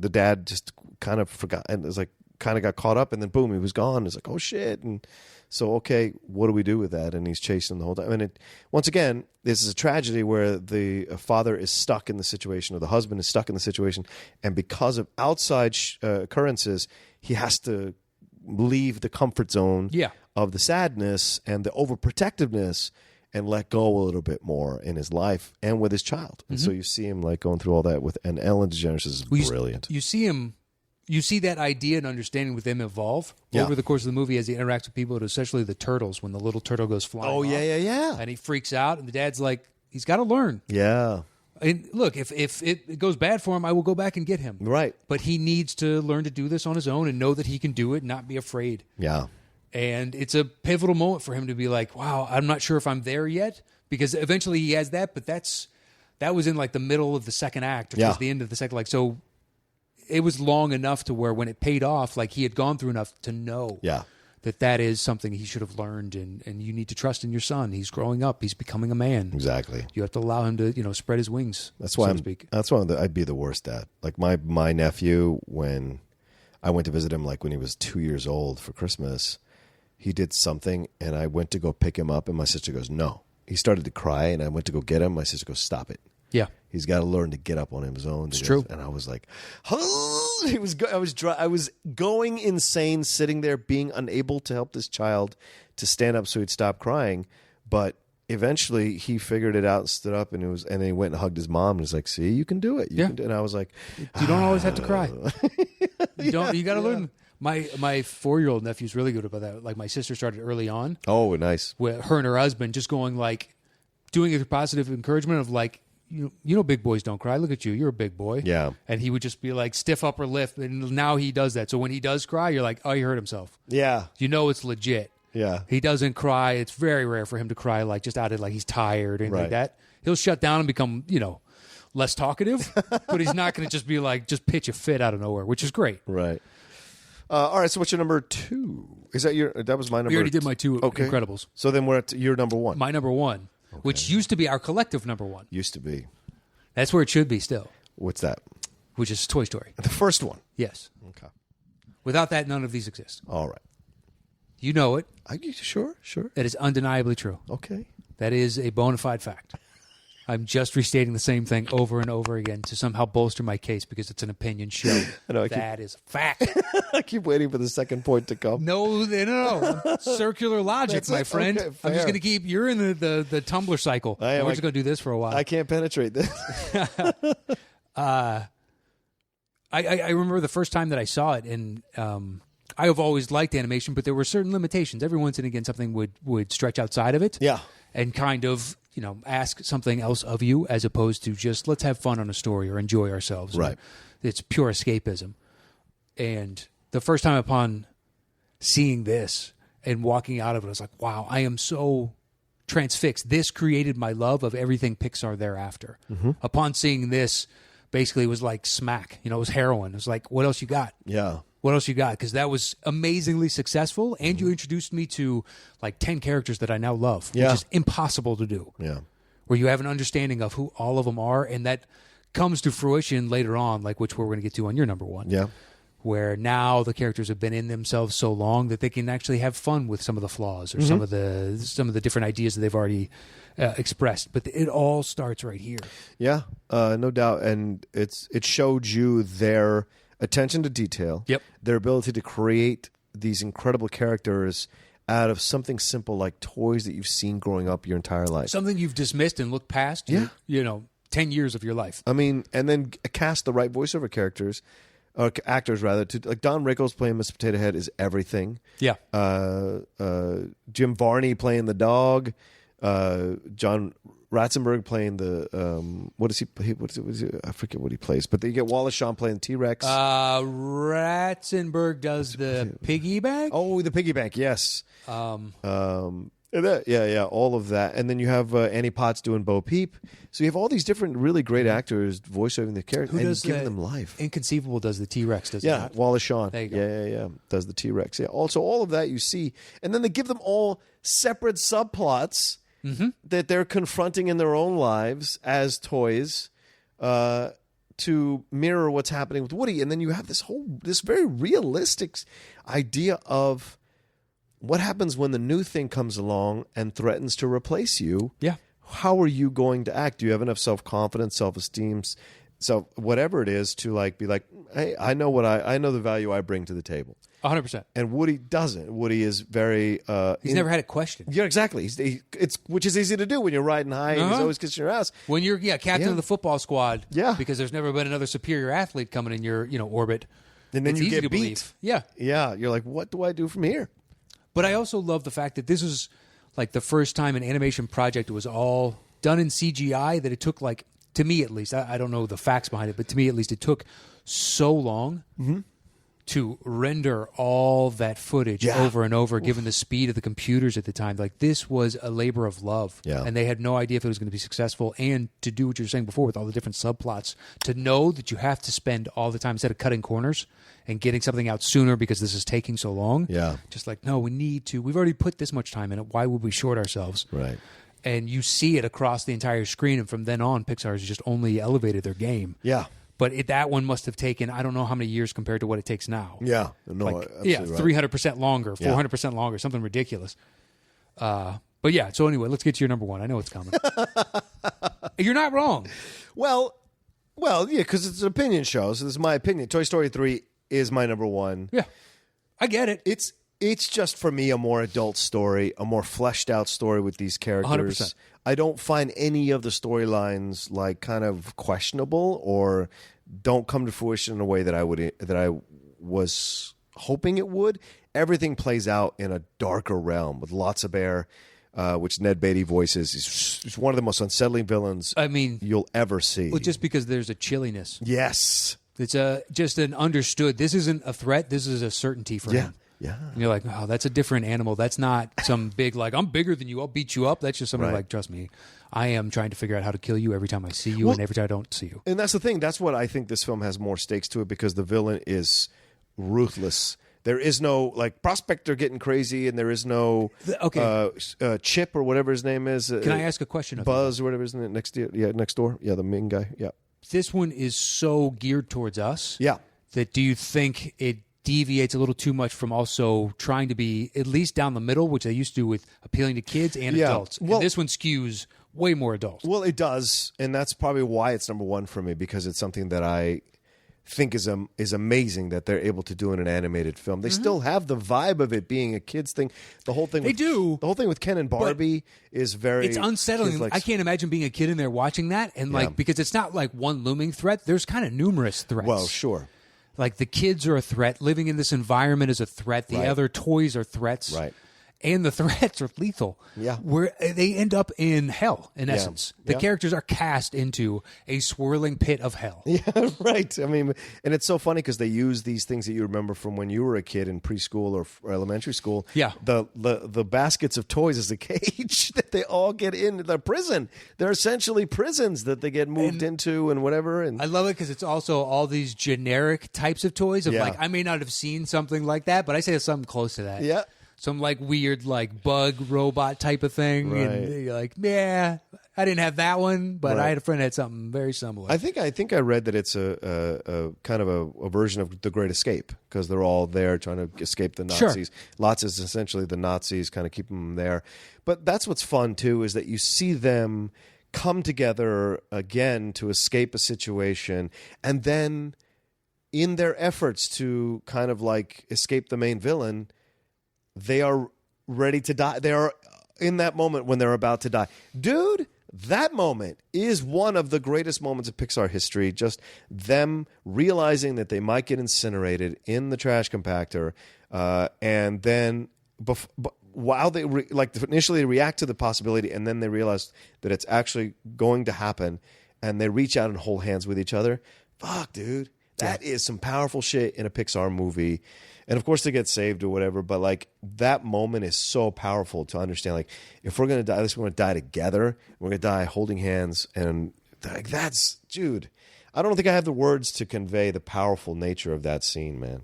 dad just kind of forgot and it was like kind of got caught up, and then boom, he was gone. It's like, oh shit. And so, okay, what do we do with that? And he's chasing the whole time. And once again, this is a tragedy where the father is stuck in the situation, or the husband is stuck in the situation, and because of outside occurrences, he has to leave the comfort zone of the sadness and the overprotectiveness and let go a little bit more in his life and with his child. And so you see him like going through all that and Ellen DeGeneres is brilliant. You see that idea and understanding with him evolve over the course of the movie as he interacts with people, especially the turtles, when the little turtle goes flying off. Yeah. And he freaks out, and the dad's like, he's got to learn. Yeah. And look, if it goes bad for him, I will go back and get him. Right. But he needs to learn to do this on his own and know that he can do it, not be afraid. Yeah. And it's a pivotal moment for him to be like, wow, I'm not sure if I'm there yet, because eventually he has that, but that was in like the middle of the second act, or towards the end of the second. Like, so it was long enough to where when it paid off, like he had gone through enough to know that is something he should have learned, and you need to trust in your son. He's growing up. He's becoming a man. Exactly. You have to allow him to, spread his wings. That's why so to speak. That's why I'd be the worst dad. Like my nephew, when I went to visit him, like when he was 2 years old for Christmas, he did something, and I went to go pick him up, and my sister goes, "No." He started to cry, and I went to go get him. My sister goes, "Stop it." Yeah. He's got to learn to get up on his own. It's true. And I was like, I was going insane sitting there being unable to help this child to stand up so he'd stop crying. But eventually he figured it out and stood up, and then he went and hugged his mom and was like, "See, you can do it. You can do it." And I was like, you don't always have to cry. You got to learn. My 4-year-old nephew's really good about that. Like my sister started early on. Oh, nice. With her and her husband just going like, doing a positive encouragement of like, you know, big boys don't cry. Look at you. You're a big boy. Yeah. And he would just be like stiff upper lip. And now he does that. So when he does cry, you're like, oh, he hurt himself. Yeah. You know it's legit. Yeah. He doesn't cry. It's very rare for him to cry like just out of like he's tired or anything like that. He'll shut down and become, less talkative. But he's not going to just be like, just pitch a fit out of nowhere, which is great. Right. All right, so what's your number 2? Is that that was my number? We already did my 2 Incredibles. So then we're at your number 1. My number 1, which used to be our collective number 1. Used to be. That's where it should be still. What's that? Which is Toy Story. The first one? Yes. Okay. Without that, none of these exist. All right. You know it. Sure. That is undeniably true. Okay. That is a bona fide fact. I'm just restating the same thing over and over again to somehow bolster my case because it's an opinion show. That is fact. I keep waiting for the second point to come. No. Circular logic, my friend. Okay, I'm just going to keep... You're in the Tumblr cycle. We're just going to do this for a while. I can't penetrate this. I remember the first time that I saw it, and I have always liked animation, but there were certain limitations. Every once and again, something would stretch outside of it. Yeah. And kind of, ask something else of you as opposed to just let's have fun on a story or enjoy ourselves. Right. It's pure escapism. And the first time upon seeing this and walking out of it, I was like, wow, I am so transfixed. This created my love of everything Pixar thereafter. Mm-hmm. Upon seeing this, basically it was like smack. It was heroin. It was like, what else you got? Yeah. What else you got? Because that was amazingly successful, and you introduced me to like 10 characters that I now love, which is impossible to do. Yeah. Where you have an understanding of who all of them are, and that comes to fruition later on, like which we're going to get to on your number one. Yeah. Where now the characters have been in themselves so long that they can actually have fun with some of the flaws or some of the different ideas that they've already expressed. But it all starts right here. Yeah, no doubt, and it showed you their attention to detail. Yep. Their ability to create these incredible characters out of something simple like toys that you've seen growing up your entire life. Something you've dismissed and looked past. 10 years of your life. I mean, and then cast the right voiceover characters. Actors rather, to like Don Rickles playing Mr. Potato Head is everything. Yeah. Jim Varney playing the dog. John Ratzenberg playing the what is he? I forget what he plays, but then you get Wallace Shawn playing T-Rex. Ratzenberg does the piggy bank. Oh, the piggy bank, yes. All of that, and then you have Annie Potts doing Bo Peep. So you have all these different, really great actors voiceovering the characters and giving them life. Inconceivable does the T-Rex, does it not? Wallace Shawn. There you go. Yeah. Does the T-Rex. Yeah. Also, all of that you see, and then they give them all separate subplots that they're confronting in their own lives as toys to mirror what's happening with Woody. And then you have this very realistic idea of what happens when the new thing comes along and threatens to replace you. Yeah. How are you going to act? Do you have enough self-confidence, self-esteem, so whatever it is to like be like, hey, I know the value I bring to the table. 100%. And Woody doesn't. Woody is very... he's never had a question. Yeah, exactly. Which is easy to do when you're riding high and he's always kissing your ass. When you're captain of the football squad. Yeah. Because there's never been another superior athlete coming in your orbit. And then it's you easy get to beat. believe. Yeah. Yeah. You're like, what do I do from here? But I also love the fact that this is like the first time an animation project was all done in CGI, that it took like, to me at least, I don't know the facts behind it, but to me at least it took so long to render all that footage over and over, given the speed of the computers at the time. Like, this was a labor of love. Yeah. And they had no idea if it was going to be successful. And to do what you were saying before with all the different subplots, to know that you have to spend all the time, instead of cutting corners and getting something out sooner because this is taking so long. Yeah. Just like, no, we need to. We've already put this much time in it. Why would we short ourselves? Right. And you see it across the entire screen. And from then on, Pixar has just only elevated their game. Yeah. But that one must have taken, I don't know how many years compared to what it takes now. Yeah. No, yeah, absolutely right. 300% longer, 400% longer, something ridiculous. But yeah, so anyway, let's get to your number one. I know it's coming. You're not wrong. Well, yeah, because it's an opinion show, so this is my opinion. Toy Story 3 is my number one. Yeah, I get it. It's just, for me, a more adult story, a more fleshed out story with these characters. 100%. I don't find any of the storylines like kind of questionable or don't come to fruition in a way that I was hoping it would. Everything plays out in a darker realm with lots of air, which Ned Beatty voices. He's one of the most unsettling villains you'll ever see. Well, just because there's a chilliness. Yes. It's just an understood, this isn't a threat, this is a certainty for him. Yeah. And you're like, oh, that's a different animal. That's not some big, like, I'm bigger than you, I'll beat you up. That's just something like, trust me, I am trying to figure out how to kill you every time I see you and every time I don't see you. And that's the thing. That's what I think this film has more stakes to it, because the villain is ruthless. There is no, like, Prospector getting crazy, and there is no Chip or whatever his name is. Can I ask a question? Buzz or whatever his name next door. Yeah, the main guy. Yeah. This one is so geared towards us. Yeah. That do you think it deviates a little too much from also trying to be at least down the middle, which they used to do with appealing to kids and adults? Well, and this one skews way more adult. Well, it does, and that's probably why it's number one for me, because it's something that I think is amazing that they're able to do in an animated film. They still have the vibe of it being a kid's thing. The whole thing do. The whole thing with Ken and Barbie is very... It's unsettling. I can't imagine being a kid in there watching that, and because it's not like one looming threat. There's kind of numerous threats. Well, sure. Like the kids are a threat. Living in this environment is a threat. The other toys are threats. Right. And the threats are lethal. Yeah. Where they end up in hell, in essence. The characters are cast into a swirling pit of hell. Yeah, right. I mean, and it's so funny because they use these things that you remember from when you were a kid in preschool or elementary school. Yeah. The baskets of toys as a cage that they all get in the prison. They're essentially prisons that they get moved into and whatever. And I love it because it's also all these generic types of toys of like, I may not have seen something like that, but I say something close to that. Yeah. Some like weird like bug robot type of thing, Right. and you're like, yeah, I didn't have that one, but I had a friend that had something very similar. I think I read that it's a kind of a version of The Great Escape because they're all there trying to escape the Nazis. Sure. Lots is essentially the Nazis kind of keeping them there. But that's what's fun too is that you see them come together again to escape a situation, and then in their efforts to kind of like escape the main villain, they are ready to die. They are in that moment when they're about to die. Dude, that moment is one of the greatest moments of Pixar history. Just them realizing that they might get incinerated in the trash compactor, and then while they initially react to the possibility, and then they realize that it's actually going to happen, and they reach out and hold hands with each other. Fuck, dude. That is some powerful shit in a Pixar movie. And of course they get saved or whatever, but like that moment is so powerful to understand. Like if we're gonna die, at least we're gonna die together. We're gonna die holding hands, and like that's, dude. I don't think I have the words to convey the powerful nature of that scene, man.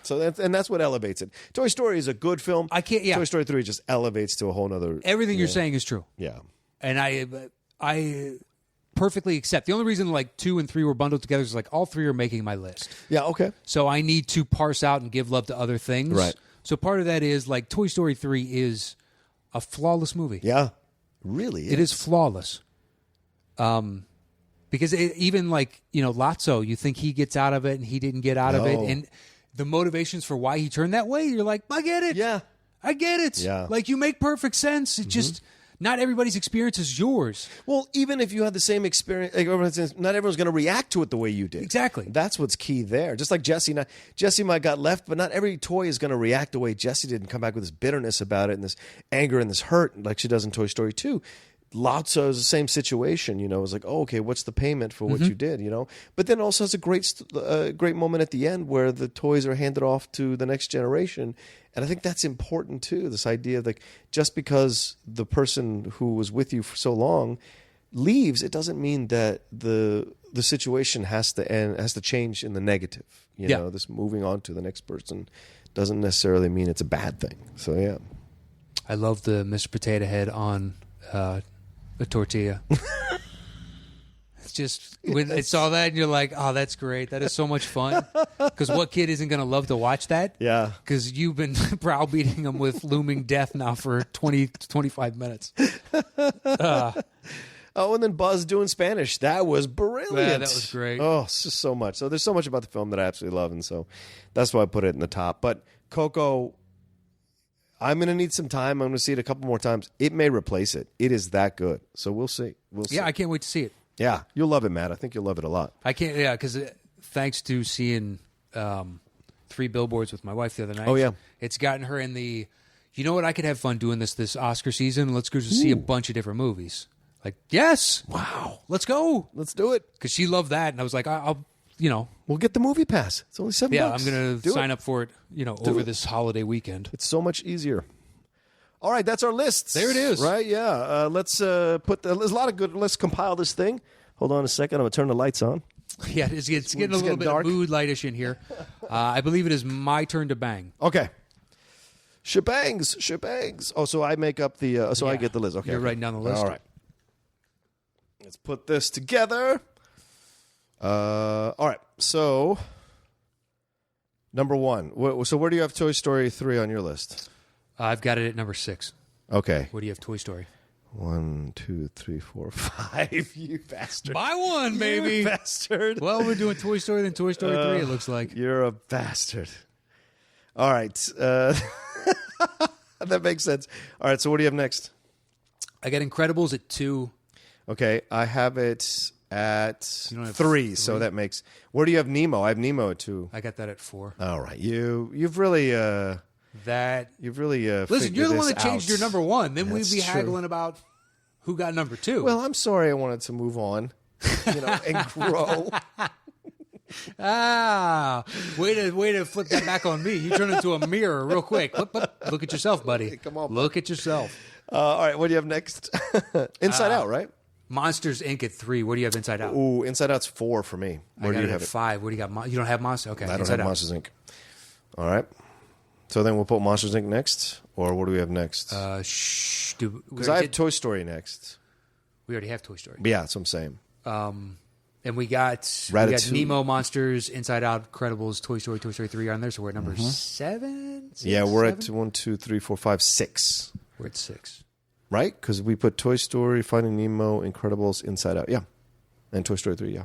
So that's what elevates it. Toy Story is a good film. I can't. Yeah. Toy Story 3 just elevates to a whole nother. Everything you're saying is true. Yeah. And I perfectly accept. The only reason like 2 and 3 were bundled together is like all 3 are making my list. Yeah, okay. So I need to parse out and give love to other things. Right. So part of that is like Toy Story 3 is a flawless movie. Yeah, really. It is flawless. Because even like, Lotso, you think he gets out of it and he didn't get out of it. And the motivations for why he turned that way, you're like, I get it. Yeah. I get it. Yeah. Like you make perfect sense. It just... Not everybody's experience is yours. Well, even if you had the same experience, not everyone's going to react to it the way you did. Exactly. That's what's key there. Just like Jesse. Jesse might got left, but not every toy is going to react the way Jesse did and come back with this bitterness about it and this anger and this hurt like she does in Toy Story 2. Lotso is the same situation, It's like, oh, okay, what's the payment for what you did, But then also has a great moment at the end where the toys are handed off to the next generation. And I think that's important too, this idea of like just because the person who was with you for so long leaves, it doesn't mean that the situation has to end, has to change in the negative. This moving on to the next person doesn't necessarily mean it's a bad thing. So yeah. I love the Mr. Potato Head on a tortilla. It's just when I saw that and you're like, oh, that's great. That is so much fun. Because what kid isn't going to love to watch that? Yeah. Because you've been browbeating them with looming death now for 20 to 25 minutes. Oh, and then Buzz doing Spanish. That was brilliant. Yeah, that was great. Oh, it's just so much. So there's so much about the film that I absolutely love, and so that's why I put it in the top. But Coco, I'm going to need some time. I'm going to see it a couple more times. It may replace it. It is that good. So we'll see. Yeah, I can't wait to see it. Yeah, you'll love it, Matt. I think you'll love it a lot. I can't, because thanks to seeing 3 Billboards with my wife the other night. Oh, yeah. It's gotten her in the, you know what, I could have fun doing this Oscar season. Let's go see a bunch of different movies. Like, yes. Wow. Let's go. Let's do it. Because she loved that. And I was like, I'll. We'll get the movie pass. It's only $7. Yeah, I'm going to sign up for it, over this holiday weekend. It's so much easier. All right, that's our lists. There it is. Right, yeah. Let's there's a lot of good, let's compile this thing. Hold on a second. I'm going to turn the lights on. Yeah, it's getting a little bit dark. Of mood lightish in here. I believe it is my turn to bang. Okay. Shebangs. Oh, so I make up the, I get the list. Okay. You're writing down the list. All right. Let's put this together. All right, so number 1. So where do you have Toy Story 3 on your list? I've got it at number 6. Okay. Where do you have Toy Story? 1, 2, 3, 4, 5. You bastard. Buy one, baby. You bastard. Well, we're doing Toy Story, then Toy Story 3, it looks like. You're a bastard. All right. That makes sense. All right, so what do you have next? I got Incredibles at 2. Okay, I have it at 3, so that makes... Where do you have Nemo? I have Nemo at 2. I got that at 4. All right, you've really... Listen, you're the one that changed your number 1. Then we'd be haggling about who got number 2. Well, I'm sorry I wanted to move on, and grow. Way to flip that back on me. You turn into a mirror real quick. Look at yourself, buddy. Hey, come on, look at yourself. All right, what do you have next? Inside Out, right? Monsters Inc. at 3. Where do you have Inside Out? Ooh, Inside Out's 4 for me. Where do you have it? 5. Where do you got? You don't have Monsters? Okay, I don't Inside have Out. Monsters Inc. All right. So then we'll put Monsters Inc. next, or what do we have next? Because I have Toy Story next. We already have Toy Story. Yeah, that's what I'm saying. And we got Nemo, Monsters, Inside Out, Incredibles, Toy Story 3 on there. So we're at number 7? Yeah, we're at 1, 2, 3, 4, 5, 6. We're at 6. Right? Because we put Toy Story, Finding Nemo, Incredibles, Inside Out. Yeah. And Toy Story 3, yeah.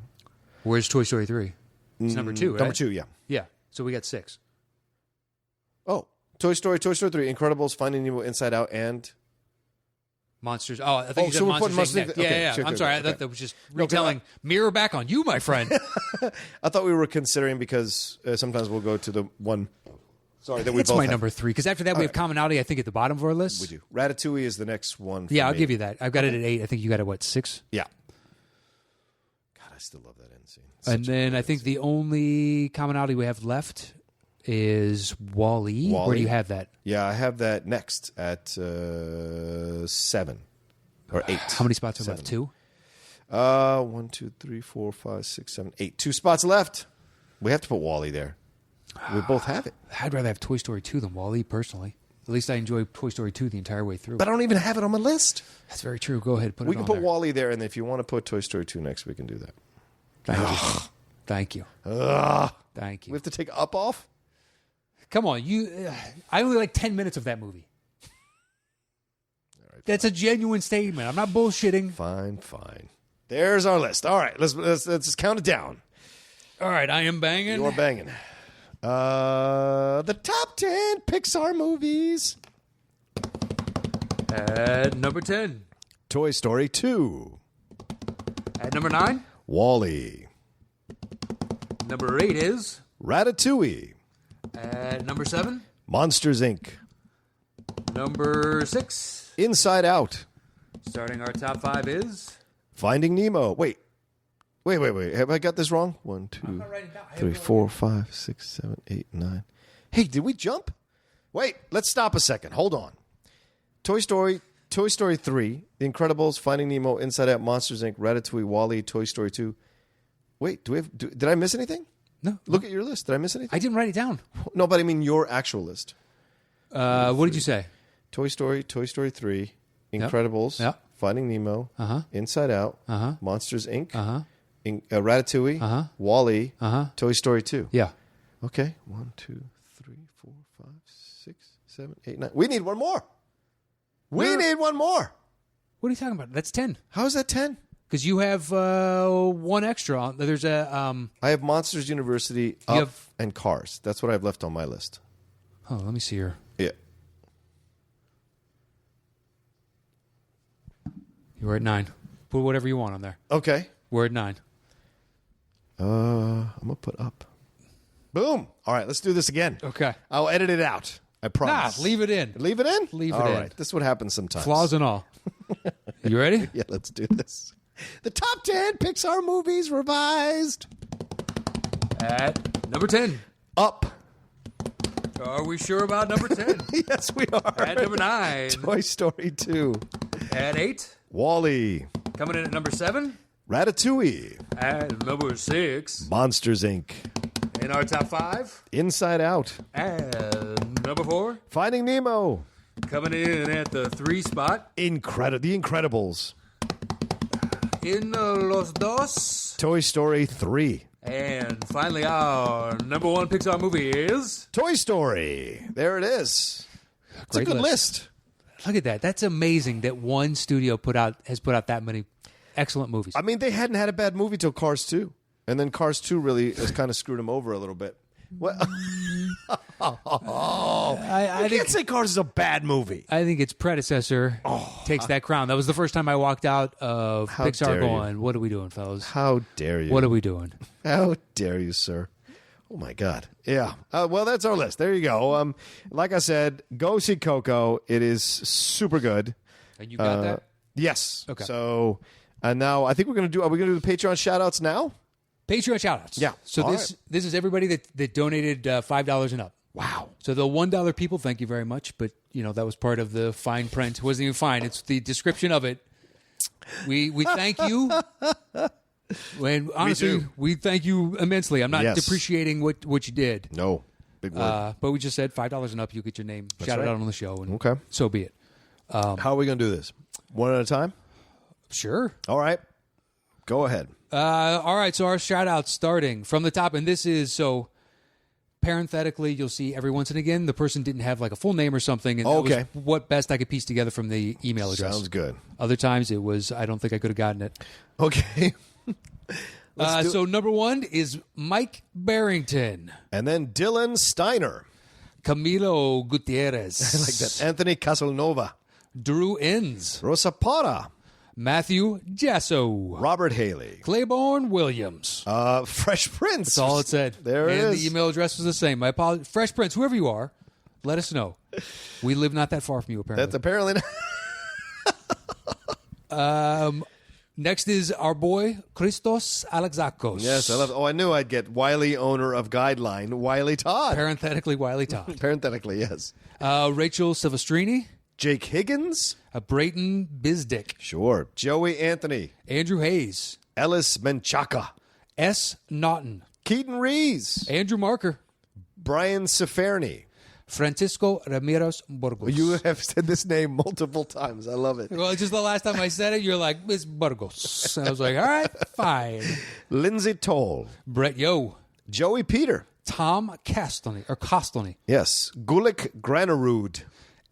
Where's Toy Story 3? It's number 2, right? Number 2, yeah. Yeah. So we got 6. Oh, Toy Story 3, Incredibles, Finding Nemo, Inside Out, and... Monsters. Oh, I think you said so we're Monsters putting Inc. next. Yeah. Sure, I'm sorry. I thought that was just retelling. Mirror back on you, my friend. I thought we were considering because sometimes we'll go to the one... Sorry, that we It's both my have. number 3, because after that we have commonality, I think, at the bottom of our list. We do. Ratatouille is the next one for I'll me. give you that. I've got it at 8. I think you got it, what, 6? Yeah. God, I still love that end scene. And then I think the only commonality we have left is Wall-E. Where do you have that? Yeah, I have that next at 7 or 8. How many spots are left? 2? 1, 2, 3, 4, 5, 6, 7, 8. 2 spots left. We have to put Wall-E there. We both have it. I'd rather have Toy Story 2 than Wall-E, personally. At least I enjoy Toy Story 2 the entire way through. But I don't even have it on my list. That's very true. Go ahead, put it on We can put there. Wall-E there, and if you want to put Toy Story 2 next, we can do that. Thank you. Thank you. We have to take Up off? Come on, I only like 10 minutes of that movie. Right, that's a genuine statement. I'm not bullshitting. Fine. There's our list. All right, let's just count it down. All right, I am banging. You're banging. The top 10 Pixar movies. At number 10. Toy Story 2. At number 9. Wall-E. Number 8 is Ratatouille. At number 7. Monsters, Inc. Number 6. Inside Out. Starting our top 5 is Finding Nemo. Wait. Have I got this wrong? 1, 2, 3, 4, 5, 6, 7, 8, 9. Hey, did we jump? Wait, let's stop a second. Hold on. Toy Story 3, The Incredibles, Finding Nemo, Inside Out, Monsters, Inc., Ratatouille, Wall-E, Toy Story 2. Wait, did I miss anything? No. Look at your list. Did I miss anything? I didn't write it down. No, but I mean your actual list. What did you say? Toy Story 3, Incredibles, Yep. Finding Nemo, Inside Out, Monsters, Inc., Ratatouille, Wall-E, Toy Story 2. Yeah. Okay. 1, 2, 3, 4, 5, 6, 7, 8, 9. We need one more. We need one more. What are you talking about? That's 10. How is that 10? Because you have one extra. There's a... I have Monsters University, Up, and Cars. That's what I've left on my list. Oh, let me see here. Yeah. You were at 9. Put whatever you want on there. Okay. We're at 9. I'm going to put Up. Boom. All right, let's do this again. Okay. I'll edit it out. I promise. Leave it in. Leave it in? Leave it All in. right. This is what happens sometimes. Flaws and all. You ready? Yeah, let's do this. The top 10 Pixar movies revised. At number 10. Up. Are we sure about number 10? Yes, we are. At number 9. Toy Story 2. At 8. Wall-E. Coming in at number 7. Ratatouille. At number 6. Monsters, Inc. In our top 5. Inside Out. And number 4. Finding Nemo. Coming in at the 3 spot. The Incredibles. In Los Dos. Toy Story 3. And finally, our number 1 Pixar movie is... Toy Story. There it is. It's a good list. Look at that. That's amazing that one studio has put out that many excellent movies. I mean, they hadn't had a bad movie till Cars 2. And then Cars 2 really has kind of screwed them over a little bit. What? I can't say Cars is a bad movie. I think its predecessor takes that crown. That was the first time I walked out of Pixar going, what are we doing, fellas? How dare you? What are we doing? How dare you, sir? Oh, my God. Yeah. Well, that's our list. There you go. Like I said, go see Coco. It is super good. And you got that? Yes. Okay. So, and now I think are we going to do the Patreon shout-outs now? Patreon shout-outs. Yeah. So this is everybody that donated $5 and up. Wow. So the $1 people, thank you very much. But, that was part of the fine print. It wasn't even fine. It's the description of it. We thank you. When honestly, we thank you immensely. I'm not depreciating what you did. No. Big word. But we just said $5 and up, you get your name shouted out on the show. And okay. So be it. How are we going to do this? One at a time? Sure. All right. Go ahead. All right, so our shout-out starting from the top, and this is, so parenthetically, you'll see every once and again, the person didn't have like a full name or something, and that was what best I could piece together from the email address. Sounds good. Other times it was, I don't think I could have gotten it. Okay. So number one is Mike Barrington. And then Dylan Steiner. Camilo Gutierrez. I like that. Anthony Casanova. Drew Inns. Rosa Para. Matthew Jasso. Robert Haley. Claiborne Williams. Fresh Prince. That's all it said. There it is. And the email address was the same. My apologies. Fresh Prince, whoever you are, let us know. We live not that far from you, apparently. That's apparently not. Next is our boy, Christos Alexakos. Yes, I love it. Oh, I knew I'd get Wiley, owner of Guideline, Wiley Todd. Parenthetically, Wiley Todd. Parenthetically, yes. Rachel Silvestrini. Jake Higgins. Brayton Bizdick. Sure. Joey Anthony. Andrew Hayes. Ellis Menchaca. S. Naughton. Keaton Rees. Andrew Marker. Brian Seferny. Francisco Ramirez Burgos. You have said this name multiple times. I love it. Well, just the last time I said it, you're like, it's Burgos. And I was like, all right, fine. Lindsay Toll. Brett Yo. Joey Peter. Tom Costlany. Yes. Gulick Granerud.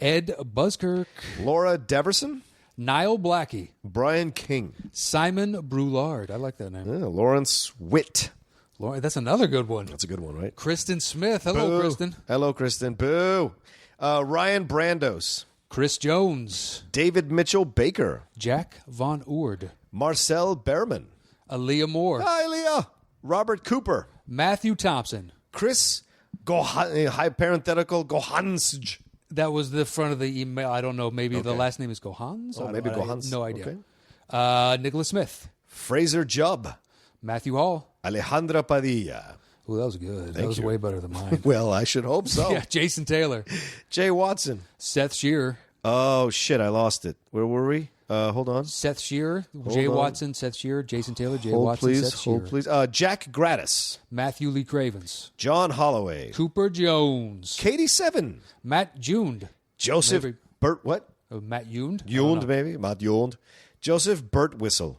Ed Buskirk. Laura Deverson. Niall Blackie. Brian King. Simon Brulard. I like that name. Lawrence Witt. That's another good one. That's a good one, right? Kristen Smith. Hello, Boo. Kristen. Hello, Kristen. Boo. Ryan Brandos. Chris Jones. David Mitchell Baker. Jack Von Oord. Marcel Behrman. Aaliyah Moore. Hi, Leah. Robert Cooper. Matthew Thompson. Chris parenthetical Gohansj. That was the front of the email. I don't know. Maybe the last name is Gohans? Oh, maybe Gohans. No idea. Okay. Nicholas Smith. Fraser Jubb. Matthew Hall. Alejandra Padilla. Oh, that was good. That was way better than mine. Well, I should hope so. Yeah, Jason Taylor. Jay Watson. Seth Shearer. Oh, shit. I lost it. Where were we? Hold on. Seth Shearer. Jay Watson, Seth Shearer, Jason Taylor, Jay Watson, please. Seth Shearer. Hold, please. Jack Gratis. Matthew Lee Cravens. John Holloway. Cooper Jones. Katie Seven. Matt Jund. Joseph Burt, what? Matt Jund? Jund, maybe. Matt Jund. Joseph Burt Whistle.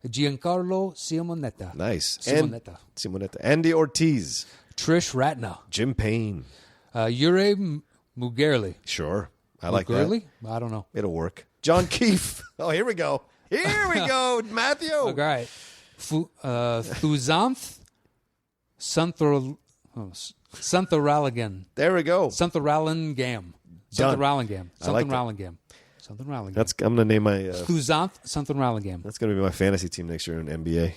Giancarlo Simonetta. Nice. Simonetta. Andy Ortiz. Trish Ratner. Jim Payne. Yure Mugerli. Sure. I like Mugerli? that. I don't know. It'll work. John Keefe. Oh, here we go. Here we go, Matthew. All right. Thuzanth Santharaligan. There we go. Santharalingam. Santharalingam. Something Rallingham. I'm going to name my... Thuzanth Santharalingam. That's going to be my fantasy team next year in NBA.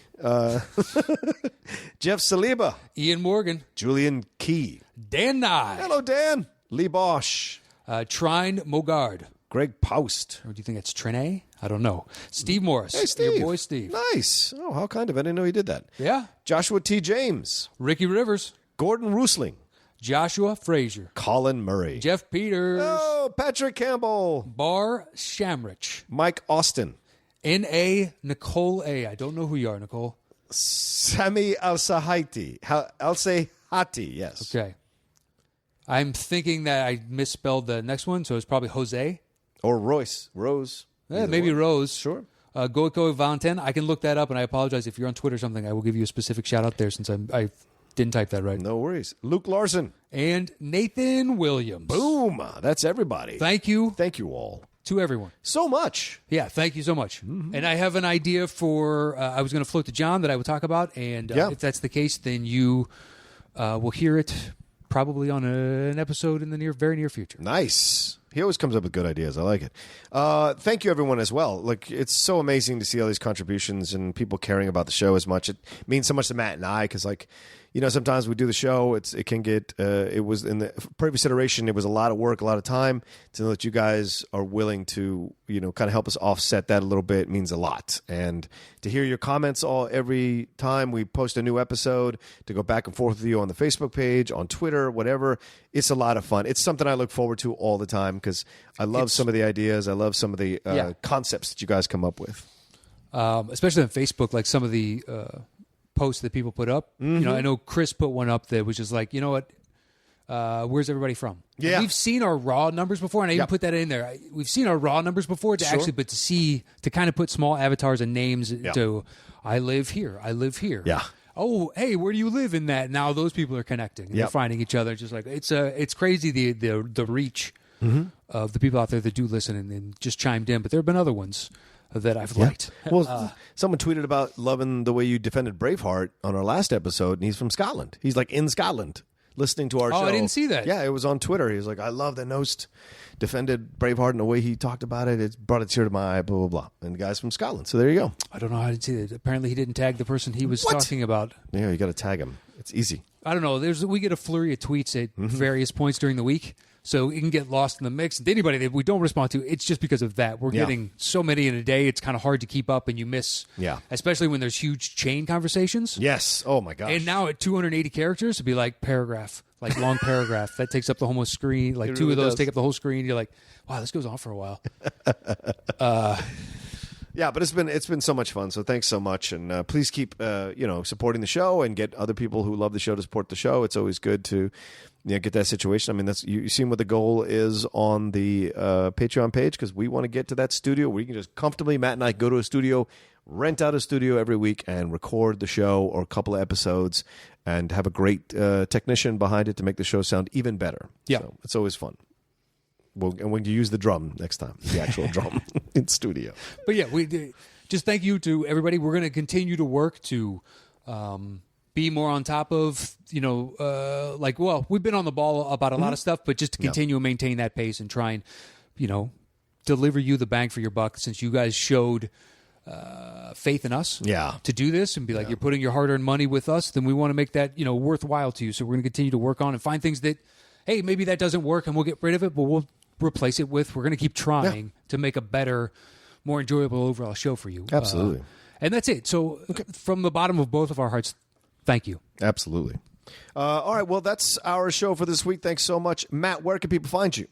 Jeff Saliba. Ian Morgan. Julian Key. Dan Nye. Hello, Dan. Lee Bosch. Trine Mogard. Greg Paust. Or do you think it's Trine? I don't know. Steve Morris. Hey, Steve. Your boy Steve. Nice. Oh, how kind of. I didn't know he did that. Yeah. Joshua T. James. Ricky Rivers. Gordon Roosling. Joshua Frazier. Colin Murray. Jeff Peters. Oh, Patrick Campbell. Bar Shamrich. Mike Austin. N.A. Nicole A. I don't know who you are, Nicole. Sami Al-Sahati. Al-Sahati, yes. Okay. I'm thinking that I misspelled the next one, so it's probably Jose. Or Rose. Yeah, maybe Rose. Sure. Goiko Valentin. I can look that up, and I apologize if you're on Twitter or something. I will give you a specific shout out there since I didn't type that right. No worries. Luke Larson. And Nathan Williams. Boom. That's everybody. Thank you. Thank you all. To everyone. So much. Yeah, thank you so much. Mm-hmm. And I have an idea for, I was going to float to John that I would talk about, and if that's the case, then you will hear it probably on an episode in the very near future. Nice. He always comes up with good ideas. I like it. Thank you, everyone, as well. Like, it's so amazing to see all these contributions and people caring about the show as much. It means so much to Matt and I because, like, sometimes we do the show. It can get. It was in the previous iteration. It was a lot of work, a lot of time. To know that you guys are willing to, kind of help us offset that a little bit means a lot. And to hear your comments every time we post a new episode, to go back and forth with you on the Facebook page, on Twitter, whatever. It's a lot of fun. It's something I look forward to all the time because I love some of the ideas. I love some of the concepts that you guys come up with. Especially on Facebook, like some of the posts that people put up. Mm-hmm. I know Chris put one up that was just like, you know what? Where's everybody from? Yeah. We've seen our raw numbers before, and I even put that in there. We've seen our raw numbers before but to kind of put small avatars and names to, I live here. Yeah. Oh, hey, where do you live in that? Now those people are connecting. And they're finding each other. Just like it's crazy the reach of the people out there that do listen and just chimed in. But there have been other ones that I've liked. Well, someone tweeted about loving the way you defended Braveheart on our last episode, and he's from Scotland. He's like in Scotland listening to our show. Oh, I didn't see that. Yeah, it was on Twitter. He was like, I love that Knost defended Braveheart and the way he talked about it. It brought a tear to my eye, blah, blah, blah. And the guy's from Scotland. So there you go. I don't know how I didn't see that. Apparently he didn't tag the person he was talking about. Yeah, you got to tag him. It's easy. I don't know. We get a flurry of tweets at various points during the week. So it can get lost in the mix. And anybody that we don't respond to, it's just because of that. We're getting so many in a day, it's kind of hard to keep up, and you miss, especially when there's huge chain conversations. Yes. Oh, my gosh. And now at 280 characters, it'd be like paragraph, like long paragraph. That takes up the whole screen. Like two of those take up the whole screen. You're like, wow, this goes on for a while. Yeah, but it's been so much fun. So thanks so much, and please keep supporting the show and get other people who love the show to support the show. It's always good to get that situation. I mean, that's you seen what the goal is on the Patreon page because we want to get to that studio where you can just comfortably, Matt and I, go to a studio, rent out a studio every week, and record the show or a couple of episodes, and have a great technician behind it to make the show sound even better. Yeah, so it's always fun. And when you use the drum next time, the actual drum in studio. But yeah, we just thank you to everybody. We're going to continue to work to be more on top of, we've been on the ball about a lot of stuff, but just to continue and maintain that pace and try and, deliver you the bang for your buck since you guys showed faith in us to do this and be like, you're putting your hard-earned money with us, then we want to make that, worthwhile to you. So we're going to continue to work on and find things that, hey, maybe that doesn't work and we'll get rid of it, but we'll replace it with, we're going to keep trying to make a better, more enjoyable overall show for you. Absolutely. And that's it. So from the bottom of both of our hearts, thank you. Absolutely. All right, well, that's our show for this week. Thanks so much. Matt, where can people find you?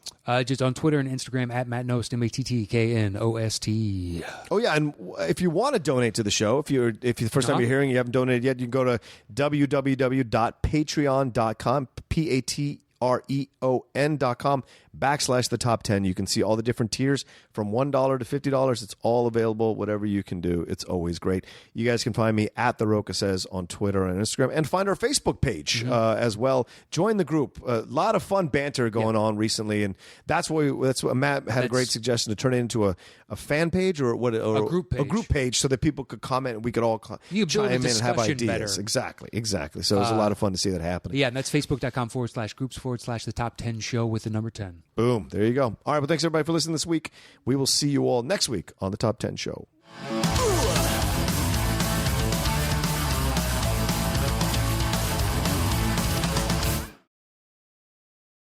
Just on Twitter and Instagram at Matt Knost, MattKnost. Oh, yeah, and if you want to donate to the show, if you're the first time you're hearing, you haven't donated yet, you can go to www.patreon.com, patreon.com/the top 10. You can see all the different tiers from $1 to $50. It's all available. Whatever you can do, it's always great. You guys can find me at the Rocha Says on Twitter and Instagram, and find our Facebook page as well. Join the group. A lot of fun banter going on recently, and that's what Matt had a great suggestion to turn it into a fan page or a group page so that people could comment and we could all chime in and have ideas. Better. Exactly. So it was a lot of fun to see that happen. Yeah, and that's facebook.com/groups/the top 10 show with the number 10. Boom. There you go. All right. Well, thanks everybody for listening this week. We will see you all next week on the Top 10 Show.